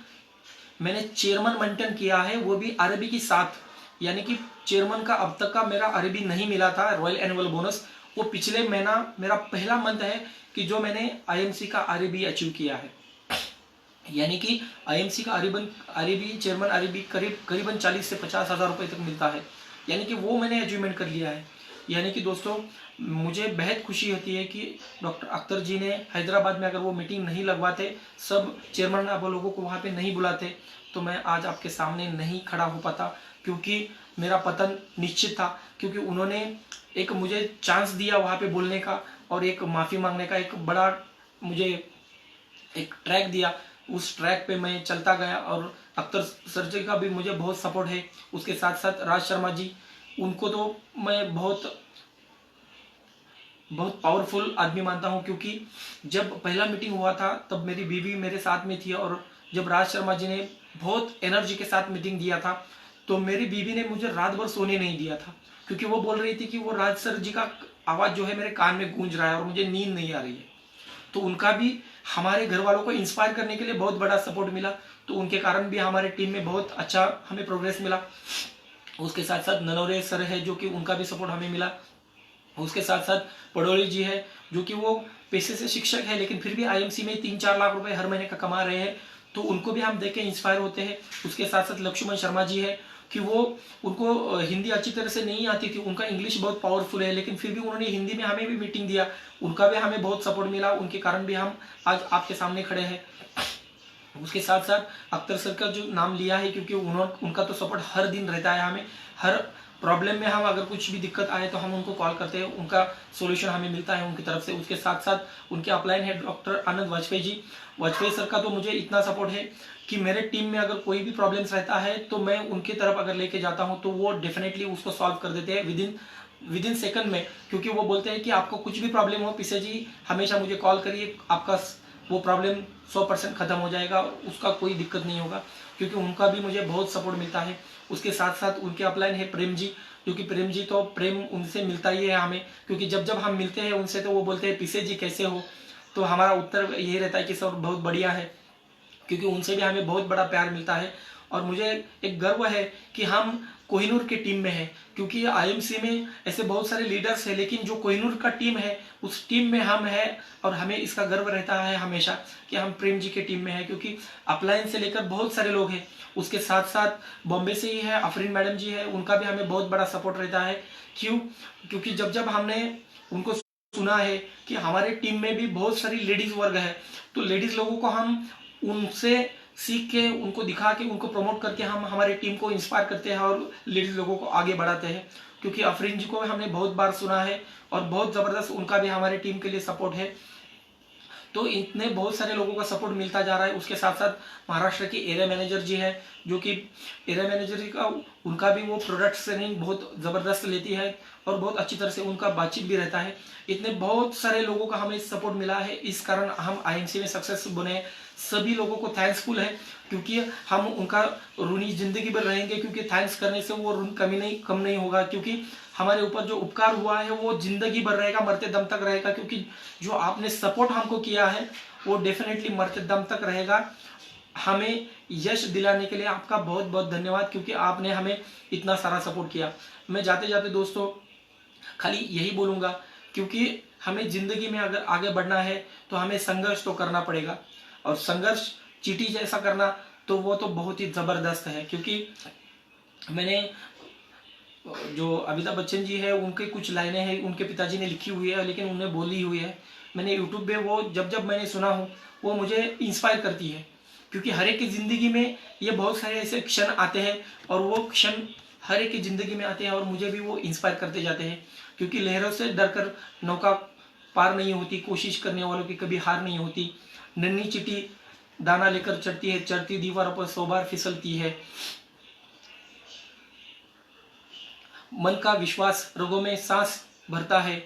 मैंने चेयरमैन मेंटेन किया है, वो भी अरबी के साथ। यानी कि चेयरमैन का अब तक का मेरा अरबी नहीं मिला था रॉयल एनुअल बोनस, वो पिछले महीना मेरा पहला मंथ है कि जो मैंने आईएमसी का अरबी अचीव किया है। यानी कि आईएमसी का अरबी चेयरमैन अरबी करीबन 40 से 50 हज़ार रुपये तक मिलता है, यानी कि वो मैंने अचीवमेंट कर लिया है। यानी कि दोस्तों मुझे बेहद खुशी होती है कि डॉक्टर अख्तर जी ने हैदराबाद में अगर वो मीटिंग नहीं लगवाते, सब चेयरमैन आप लोगों को वहाँ पे नहीं बुलाते, तो मैं आज आपके सामने नहीं खड़ा हो पाता, क्योंकि मेरा पतन निश्चित था। क्योंकि उन्होंने एक मुझे चांस दिया वहाँ पे बोलने का और एक माफ़ी मांगने का, एक बड़ा मुझे एक ट्रैक दिया, उस ट्रैक पे मैं चलता गया। और अख्तर सर जी का भी मुझे बहुत सपोर्ट है। उसके साथ साथ राज शर्मा जी, उनको तो मैं बहुत पावरफुल आदमी मानता हूँ, क्योंकि जब पहला मीटिंग हुआ था तब मेरी बीवी मेरे साथ में थी और जब राज शर्मा जी ने बहुत एनर्जी के साथ मीटिंग दिया था तो मेरी बीवी ने मुझे रात भर सोने नहीं दिया था, क्योंकि वो बोल रही थी कि वो राज सर जी का आवाज़ जो है मेरे कान में गूंज रहा है और मुझे नींद नहीं आ रही है। तो उनका भी हमारे घर वालों को इंस्पायर करने के लिए बहुत बड़ा सपोर्ट मिला, तो उनके कारण भी हमारे टीम में बहुत अच्छा हमें प्रोग्रेस मिला। उसके साथ साथ ननौरे सर है जो कि उनका भी सपोर्ट हमें मिला। उसके साथ साथ पडोली जी है जो कि वो पेशे से शिक्षक है, लेकिन फिर भी आईएमसी में 3-4 लाख रुपए हर महीने का कमा रहे हैं, तो उनको भी हम देख के इंस्पायर होते हैं। उसके साथ साथ लक्ष्मण शर्मा जी है कि उनको हिंदी अच्छी तरह से नहीं आती थी, उनका इंग्लिश बहुत पावरफुल है, लेकिन फिर भी उन्होंने हिंदी में हमें भी मीटिंग दिया, उनका भी हमें बहुत सपोर्ट मिला, उनके कारण भी हम आज आपके सामने खड़े हैं। उसके साथ साथ अख्तर सर का जो नाम लिया है, क्योंकि उनका तो सपोर्ट हर दिन रहता है हमें। हर प्रॉब्लम में हम अगर कुछ भी दिक्कत आए तो हम उनको कॉल करते हैं, उनका सॉल्यूशन हमें मिलता है उनकी तरफ से। उसके साथ साथ उनके अपलाइन है डॉक्टर आनंद वाजपेयी जी। वाजपेयी सर का तो मुझे इतना सपोर्ट है कि मेरे टीम में अगर कोई भी प्रॉब्लम्स रहता है तो मैं उनकी तरफ अगर लेके जाता हूँ तो वो डेफिनेटली उसको सॉल्व कर देते हैं विद इन सेकंड में। क्योंकि वो बोलते हैं कि आपको कुछ भी प्रॉब्लम हो पीछे जी हमेशा मुझे कॉल करिए, आपका वो प्रॉब्लम 100% खत्म हो जाएगा, उसका कोई दिक्कत नहीं होगा। क्योंकि उनका भी मुझे बहुत सपोर्ट मिलता है। उसके साथ साथ उनके अपलाइन है प्रेम जी, क्योंकि प्रेम जी तो प्रेम उनसे मिलता ही है हमें, क्योंकि जब जब हम मिलते हैं उनसे तो वो बोलते हैं पीसे जी कैसे हो, तो हमारा उत्तर यही रहता है कि सर बहुत बढ़िया है। क्योंकि उनसे भी हमें बहुत बड़ा प्यार मिलता है। और मुझे एक गर्व है कि हम कोहिनूर के टीम में हैं, क्योंकि आईएमसी में ऐसे बहुत सारे लीडर्स हैं, लेकिन जो कोहिनूर का टीम है उस टीम में हम हैं। और हमें इसका गर्व रहता है हमेशा कि हम प्रेम जी के टीम में हैं, क्योंकि अपलाइन से लेकर बहुत सारे लोग हैं। उसके साथ साथ बॉम्बे से ही है आफरीन मैडम जी है, उनका भी हमें बहुत बड़ा सपोर्ट रहता है। क्यों? क्योंकि जब जब हमने उनको सुना है कि हमारे टीम में भी बहुत सारी लेडीज वर्ग है, तो लेडीज लोगों को हम उनसे सीख के उनको दिखा के उनको प्रमोट करके हम हमारी टीम को इंस्पायर करते हैं और लेडीज लोगों को आगे बढ़ाते हैं। क्योंकि अफरीन जी को हमने बहुत बार सुना है और बहुत ज़बरदस्त उनका भी हमारे टीम के लिए सपोर्ट है। तो इतने बहुत सारे लोगों का सपोर्ट मिलता जा रहा है। उसके साथ साथ महाराष्ट्र की एरिया मैनेजर जी है, जो कि एरिया मैनेजर जी का उनका भी वो प्रोडक्ट ट्रेनिंग बहुत ज़बरदस्त लेती है और बहुत अच्छी तरह से उनका बातचीत भी रहता है। इतने बहुत सारे लोगों का हमें सपोर्ट मिला है, इस कारण हम आईएमसी में सक्सेस बने। सभी लोगों को थैंक्सफुल है, क्योंकि हम उनका ऋणी जिंदगी भर रहेंगे, क्योंकि थैंक्स करने से वो ऋण कम नहीं होगा। क्योंकि हमारे ऊपर जो उपकार हुआ है वो जिंदगी भर रहेगा, मरते दम तक रहेगा। क्योंकि जो आपने सपोर्ट हमको किया है वो डेफिनेटली मरते दम तक रहेगा। हमें यश दिलाने के लिए आपका बहुत बहुत धन्यवाद, क्योंकि आपने हमें इतना सारा सपोर्ट किया। मैं जाते जाते दोस्तों खाली यही बोलूँगा, क्योंकि हमें ज़िंदगी में अगर आगे बढ़ना है तो हमें संघर्ष तो करना पड़ेगा। और संघर्ष चींटी जैसा करना तो वो तो बहुत ही ज़बरदस्त है। क्योंकि मैंने जो अमिताभ बच्चन जी है उनके कुछ लाइनें हैं, उनके पिताजी ने लिखी हुई है, लेकिन उन्हें बोली हुई है। मैंने यूट्यूब पे वो जब जब मैंने सुना हूँ वो मुझे इंस्पायर करती है। क्योंकि हर एक की ज़िंदगी में ये बहुत सारे ऐसे क्षण आते हैं और वो क्षण हर एक की ज़िंदगी में आते हैं और मुझे भी वो इंस्पायर करते जाते हैं। क्योंकि लहरों से डरकर नौका पार नहीं होती, कोशिश करने वालों की कभी हार नहीं होती। नन्ही चिट्टी दाना लेकर चढ़ती है, चढ़ती दीवारों पर 100 बार फिसलती है। मन का विश्वास रगों में सांस भरता है,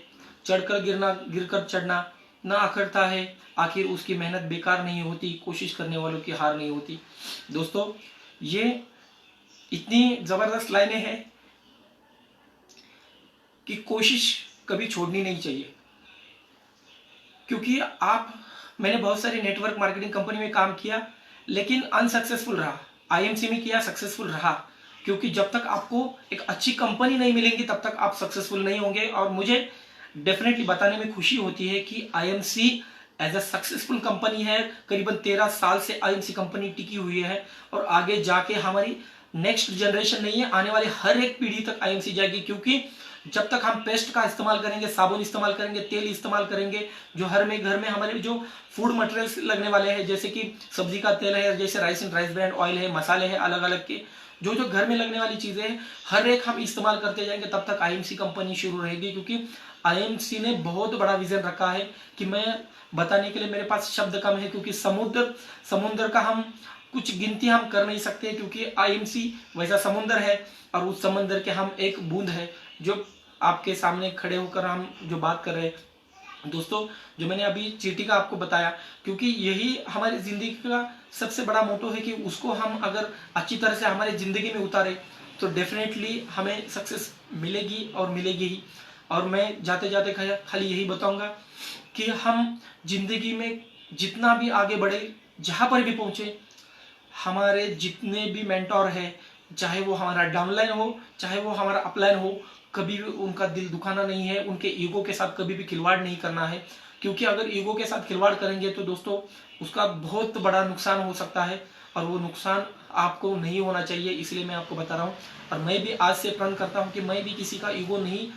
चढ़कर गिरना गिरकर चढ़ना ना अखरता है, आखिर उसकी मेहनत बेकार नहीं होती, कोशिश करने वालों की हार नहीं होती। दोस्तों ये इतनी ज़बरदस्त लाइनें हैं कि कोशिश कभी छोड़नी नहीं चाहिए। क्योंकि मैंने बहुत सारी नेटवर्क मार्केटिंग कंपनी में काम किया, लेकिन अनसक्सेसफुल रहा। आईएमसी में किया, सक्सेसफुल रहा। क्योंकि जब तक आपको एक अच्छी कंपनी नहीं मिलेगी तब तक आप सक्सेसफुल नहीं होंगे। और मुझे डेफिनेटली बताने में खुशी होती है कि IMC as a successful company है। करीबन 13 साल से आईएमसी कंपनी टिकी हुई है और आगे जाके हमारी नेक्स्ट जनरेशन नहीं है, आने वाले हर एक पीढ़ी तक आईएमसी जाएगी। क्योंकि जब तक हम पेस्ट का इस्तेमाल करेंगे, साबुन इस्तेमाल करेंगे, तेल इस्तेमाल करेंगे, जो घर में हमारे जो फूड मटेरियल्स लगने वाले हैं, जैसे कि सब्जी का तेल है, जैसे rice and rice brand oil है, मसाले हैं अलग अलग के, जो जो घर में लगने वाली चीजें हैं, हर एक हम इस्तेमाल करते जाएंगे, तब तक आईएमसी कंपनी शुरू रहेगी। क्योंकि आईएमसी ने बहुत बड़ा विजन रखा है कि मैं बताने के लिए मेरे पास शब्द कम है। क्योंकि समुद्र का हम कुछ गिनती हम कर नहीं सकते, क्योंकि आईएमसी वैसा समुद्र है और उस समुद्र के हम एक बूंद है जो आपके सामने खड़े होकर हम जो बात कर रहे हैं। दोस्तों जो मैंने अभी चींटी का आपको बताया, क्योंकि यही हमारी जिंदगी का सबसे बड़ा मोटो है कि उसको हम अगर अच्छी तरह से हमारी जिंदगी में उतारे तो डेफिनेटली हमें सक्सेस मिलेगी और मिलेगी ही। और मैं जाते जाते खाली यही बताऊंगा कि हम जिंदगी में जितना भी आगे बढ़े, जहाँ पर भी पहुँचे, हमारे जितने भी मेंटोर है, चाहे वो हमारा डाउनलाइन हो चाहे वो हमारा अपलाइन हो, कभी भी उनका दिल दुखाना नहीं है, उनके ईगो के साथ कभी भी खिलवाड़ नहीं करना है। क्योंकि अगर ईगो के साथ खिलवाड़ करेंगे तो दोस्तों उसका बहुत बड़ा नुकसान हो सकता है और वो नुकसान आपको नहीं होना चाहिए। इसलिए मैं आपको बता रहा हूँ और मैं भी आज से प्रण करता हूँ कि मैं भी किसी का ईगो नहीं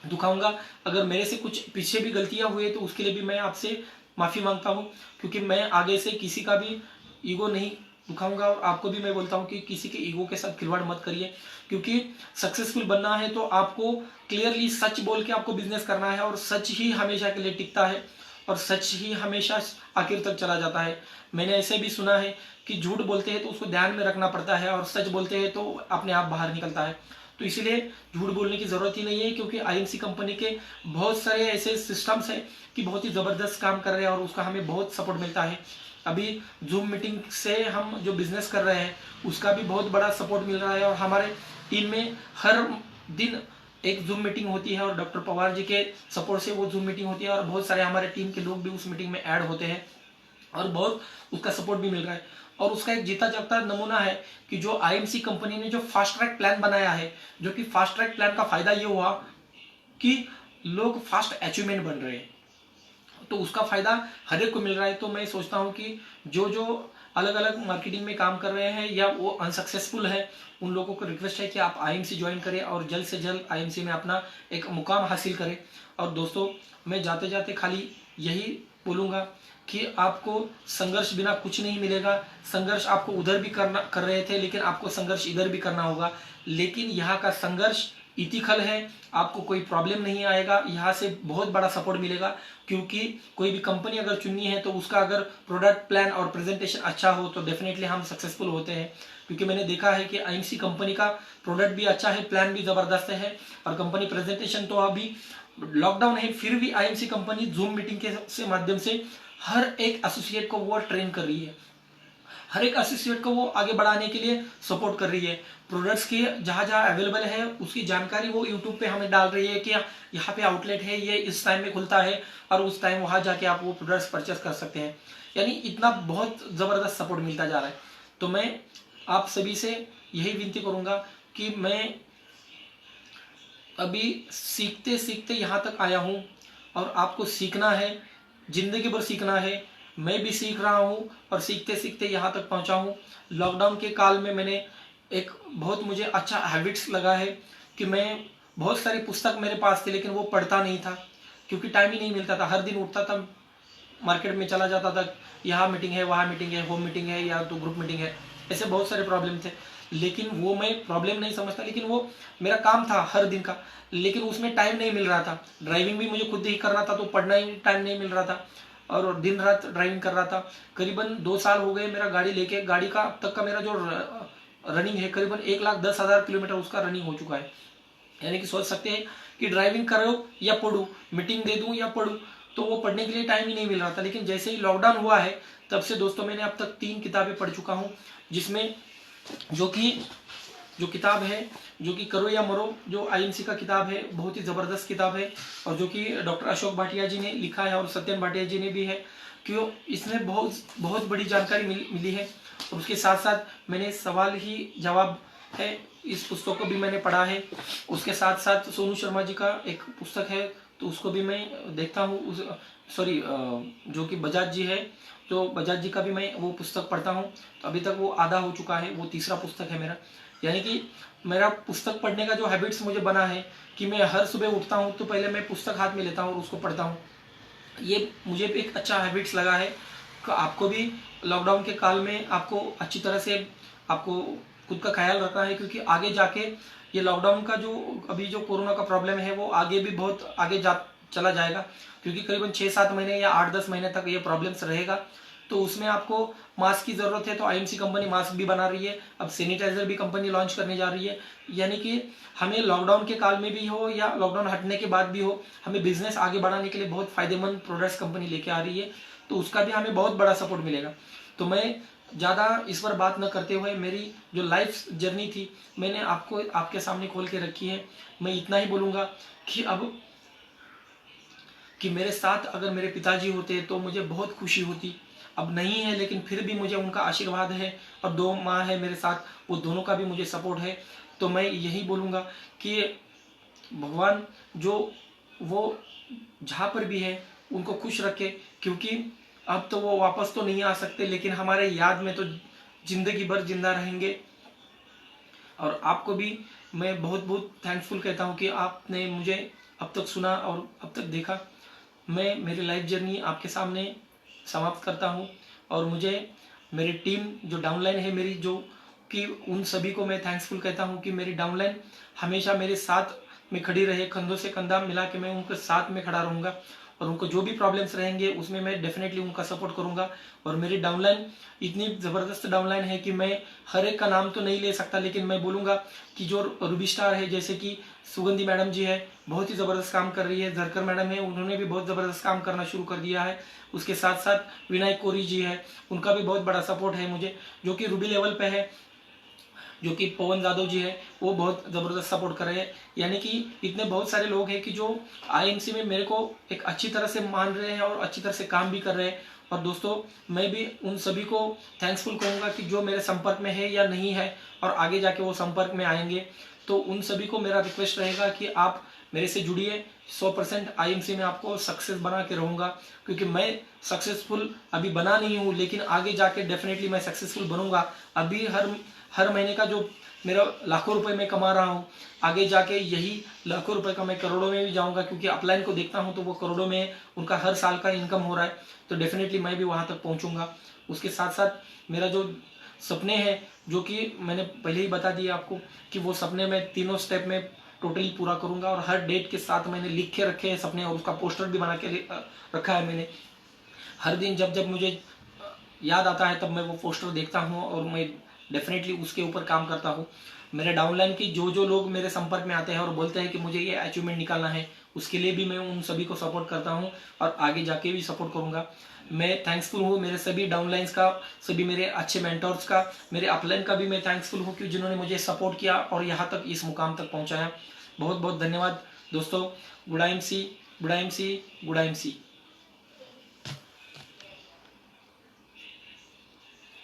दुखाऊंगा। अगर मेरे से कुछ पीछे भी गलतियां हुई तो उसके लिए भी मैं आपसे माफ़ी मांगता हूँ, क्योंकि मैं आगे से किसी का भी ईगो नहीं दिखाऊंगा, और आपको भी मैं बोलता हूँ कि किसी के ईगो के साथ खिलवाड़ मत करिए, क्योंकि सक्सेसफुल बनना है तो आपको क्लियरली सच बोल के आपको बिजनेस करना है, और सच ही हमेशा के लिए टिकता है, और सच ही हमेशा आखिर तक चला जाता है। मैंने ऐसे भी सुना है कि झूठ बोलते हैं तो उसको ध्यान में रखना पड़ता है, और सच बोलते हैं तो अपने आप बाहर निकलता है। तो इसीलिए झूठ बोलने की ज़रूरत ही नहीं है, क्योंकि आईएमसी कंपनी के बहुत सारे ऐसे सिस्टम्स हैं कि बहुत ही ज़बरदस्त काम कर रहे हैं, और उसका हमें बहुत सपोर्ट मिलता है। अभी जूम मीटिंग से हम जो बिजनेस कर रहे हैं उसका भी बहुत बड़ा सपोर्ट मिल रहा है, और हमारे टीम में हर दिन एक जूम मीटिंग होती है, और डॉक्टर पवार जी के सपोर्ट से वो जूम मीटिंग होती है, और बहुत सारे हमारे टीम के लोग भी उस मीटिंग में ऐड होते हैं, और बहुत उसका सपोर्ट भी मिल रहा है। और उसका एक जीता जागता नमूना है कि जो आईएमसी कंपनी ने जो फास्ट ट्रैक प्लान बनाया है, जो कि फास्ट ट्रैक प्लान का फायदा ये हुआ कि लोग फास्ट अचीवमेंट बन रहे हैं, तो उसका फायदा हर एक को मिल रहा है। तो मैं सोचता हूँ कि जो जो अलग अलग मार्केटिंग में काम कर रहे हैं या वो अनसक्सेसफुल है, उन लोगों को रिक्वेस्ट है कि आप आईएमसी ज्वाइन करें और जल्द से जल्द आईएमसी में अपना एक मुकाम हासिल करें। और दोस्तों, मैं जाते जाते खाली यही बोलूँगा कि आपको संघर्ष बिना कुछ नहीं मिलेगा। संघर्ष आपको उधर भी कर रहे थे, लेकिन आपको संघर्ष इधर भी करना होगा। लेकिन यहाँ का संघर्ष इतिखल है, आपको कोई प्रॉब्लम नहीं आएगा, यहाँ से बहुत बड़ा सपोर्ट मिलेगा। क्योंकि कोई भी कंपनी अगर चुननी है तो उसका अगर प्रोडक्ट प्लान और प्रेजेंटेशन अच्छा हो तो डेफिनेटली हम सक्सेसफुल होते हैं। क्योंकि मैंने देखा है कि आईएमसी कंपनी का प्रोडक्ट भी अच्छा है, प्लान भी ज़बरदस्त है, और कंपनी प्रेजेंटेशन तो अभी लॉकडाउन है फिर भी आईएमसी कंपनी जूम मीटिंग के से माध्यम से हर एक एसोसिएट को वो ट्रेन कर रही है, हर एक एसोसिएट को वो आगे बढ़ाने के लिए सपोर्ट कर रही है। प्रोडक्ट्स की जहाँ जहाँ अवेलेबल है उसकी जानकारी वो यूट्यूब पे हमें डाल रही है कि यहाँ पे आउटलेट है, ये इस टाइम में खुलता है, और उस टाइम वहाँ जाके आप वो प्रोडक्ट्स परचेस कर सकते हैं। यानी इतना बहुत ज़बरदस्त सपोर्ट मिलता जा रहा है। तो मैं आप सभी से यही विनती करूँगा कि मैं अभी सीखते सीखते यहाँ तक आया हूँ, और आपको सीखना है, जिंदगी भर सीखना है। मैं भी सीख रहा हूँ और सीखते सीखते यहाँ तक पहुँचा हूँ। लॉकडाउन के काल में मैंने एक बहुत मुझे अच्छा हैबिट्स लगा है कि मैं बहुत सारी पुस्तक मेरे पास थी, लेकिन वो पढ़ता नहीं था क्योंकि टाइम ही नहीं मिलता था। हर दिन उठता था, मार्केट में चला जाता था, यहाँ मीटिंग है, वहाँ मीटिंग है, होम मीटिंग है या तो ग्रुप मीटिंग है, ऐसे बहुत सारे प्रॉब्लम थे। लेकिन वो मैं प्रॉब्लम नहीं समझता, लेकिन वो मेरा काम था हर दिन का, लेकिन उसमें टाइम नहीं मिल रहा था। ड्राइविंग भी मुझे खुद ही करना था, तो पढ़ना ही टाइम नहीं मिल रहा था, और दिन रात ड्राइविंग कर रहा था। करीबन 2 साल हो गए मेरा गाड़ी लेके। गाड़ी का अब तक का मेरा जो रनिंग है करीबन 1,10,000 किलोमीटर उसका रनिंग हो चुका है। यानी कि सोच सकते हैं कि ड्राइविंग करो या पढ़ूँ, मीटिंग दे दूँ या पढ़ूँ, तो वो पढ़ने के लिए टाइम ही नहीं मिल रहा था। लेकिन जैसे ही लॉकडाउन हुआ है तब से दोस्तों मैंने अब तक 3 किताबें पढ़ चुका हूँ, जिसमें जो किताब है जो कि करो या मरो, जो आईएमसी का किताब है, बहुत ही ज़बरदस्त किताब है, और जो कि डॉक्टर अशोक भाटिया जी ने लिखा है और सत्यन भाटिया जी ने भी है, क्यों इसमें बहुत बड़ी जानकारी मिली है। और उसके साथ साथ मैंने सवाल ही जवाब है, इस पुस्तक को भी मैंने पढ़ा है। उसके साथ साथ सोनू शर्मा जी का एक पुस्तक है, तो उसको भी मैं देखता हूँ। जो कि बजाज जी है, तो बजाज जी का भी मैं वो पुस्तक पढ़ता हूँ। तो अभी तक वो आधा हो चुका है, वो तीसरा पुस्तक है मेरा। यानी कि मेरा पुस्तक पढ़ने का जो हैबिट्स मुझे बना है कि मैं हर सुबह उठता हूँ तो पहले मैं पुस्तक हाथ में लेता हूँ और उसको पढ़ता हूँ। ये मुझे भी एक अच्छा हैबिट्स लगा है कि आपको भी लॉकडाउन के काल में आपको अच्छी तरह से आपको खुद का ख्याल रखना है, क्योंकि आगे जाके ये लॉकडाउन का जो अभी जो कोरोना का प्रॉब्लम है वो आगे भी बहुत आगे चला जाएगा, क्योंकि करीबन 6-7 महीने या 8-10 महीने तक ये प्रॉब्लम्स रहेगा। तो उसमें आपको मास्क की ज़रूरत है, तो आईएमसी कंपनी मास्क भी बना रही है, अब सैनिटाइजर भी कंपनी लॉन्च करने जा रही है। यानी कि हमें लॉकडाउन के काल में भी हो या लॉकडाउन हटने के बाद भी हो, हमें बिजनेस आगे बढ़ाने के लिए बहुत फायदेमंद प्रोडक्ट्स कंपनी लेके आ रही है, तो उसका भी हमें बहुत बड़ा सपोर्ट मिलेगा। तो मैं ज़्यादा इस पर बात न करते हुए मेरी जो लाइफ जर्नी थी मैंने आपको आपके सामने खोल के रखी है। मैं इतना ही बोलूँगा कि मेरे साथ अगर मेरे पिताजी होते तो मुझे बहुत खुशी होती। अब नहीं है, लेकिन फिर भी मुझे उनका आशीर्वाद है, और 2 माँ है मेरे साथ, वो दोनों का भी मुझे सपोर्ट है। तो मैं यही बोलूँगा कि भगवान जो वो जहाँ पर भी है उनको खुश रखे, क्योंकि अब तो वो वापस तो नहीं आ सकते, लेकिन हमारे याद में तो जिंदगी भर जिंदा रहेंगे। और आपको भी मैं बहुत बहुत थैंकफुल कहता हूँ कि आपने मुझे अब तक सुना और अब तक देखा। मैं मेरी लाइफ जर्नी आपके सामने समाप्त करता हूँ, और मुझे मेरी टीम जो डाउनलाइन है मेरी, जो कि उन सभी को मैं थैंक्सफुल कहता हूँ कि मेरी डाउनलाइन हमेशा मेरे साथ में खड़ी रहे, कंधों से कंधा मिला के मैं उनके साथ में खड़ा रहूँगा और उनको जो भी प्रॉब्लम्स रहेंगे उसमें मैं डेफिनेटली उनका सपोर्ट करूँगा। और मेरी डाउनलाइन इतनी ज़बरदस्त डाउनलाइन है कि मैं हर एक का नाम तो नहीं ले सकता, लेकिन मैं बोलूँगा कि जो रूबी स्टार है, जैसे कि सुगंधी मैडम जी है, बहुत ही ज़बरदस्त काम कर रही है। झरकर मैडम है, उन्होंने भी बहुत ज़बरदस्त काम करना शुरू कर दिया है। उसके साथ साथ विनायक कोरी जी है, उनका भी बहुत बड़ा सपोर्ट है मुझे, जो कि रूबी लेवल पे है। जो कि पवन यादव जी है, वो बहुत ज़बरदस्त सपोर्ट कर रहे हैं। यानी कि इतने बहुत सारे लोग हैं कि जो आईएमसी में मेरे को एक अच्छी तरह से मान रहे हैं और अच्छी तरह से काम भी कर रहे हैं। और दोस्तों, मैं भी उन सभी को थैंक्सफुल कहूँगा कि जो मेरे संपर्क में है या नहीं है और आगे जाके वो संपर्क में आएंगे, तो उन सभी को मेरा रिक्वेस्ट रहेगा कि आप मेरे से जुड़िए। 100% आईएमसी में आपको सक्सेस बना के रहूँगा, क्योंकि मैं सक्सेसफुल अभी बना नहीं हूँ, लेकिन आगे जाके डेफिनेटली मैं सक्सेसफुल बनूंगा। अभी हर महीने का जो मेरा लाखों रुपए मैं कमा रहा हूँ, आगे जाके यही लाखों रुपए का मैं करोड़ों में भी जाऊँगा, क्योंकि अपलाइन को देखता हूँ तो वो करोड़ों में उनका हर साल का इनकम हो रहा है। तो डेफिनेटली मैं भी वहाँ तक पहुँचूँगा। उसके साथ साथ मेरा जो सपने हैं, जो कि मैंने पहले ही बता दिया आपको, कि वो सपने मैं तीनों स्टेप में टोटली पूरा करूँगा। और हर डेट के साथ मैंने लिख के रखे हैं सपने, और उसका पोस्टर भी बना के रखा है मैंने। हर दिन जब जब मुझे याद आता है तब मैं वो पोस्टर देखता हूँ और मैं डेफिनेटली उसके ऊपर काम करता हूँ। मेरे डाउनलाइन की जो लोग मेरे संपर्क में आते हैं और बोलते हैं कि मुझे ये अचीवमेंट निकालना है, उसके लिए भी मैं उन सभी को सपोर्ट करता हूँ और आगे जाके भी सपोर्ट करूँगा। मैं थैंक्सफुल हूँ मेरे सभी डाउनलाइंस का, सभी मेरे अच्छे मेंटर्स का, मेरे अपलाइन का भी मैं थैंक्सफुल हूँ कि जिन्होंने मुझे सपोर्ट किया और यहाँ तक इस मुकाम तक पहुँचाया। बहुत बहुत धन्यवाद दोस्तों। Good I M C, good I M C, good I M C.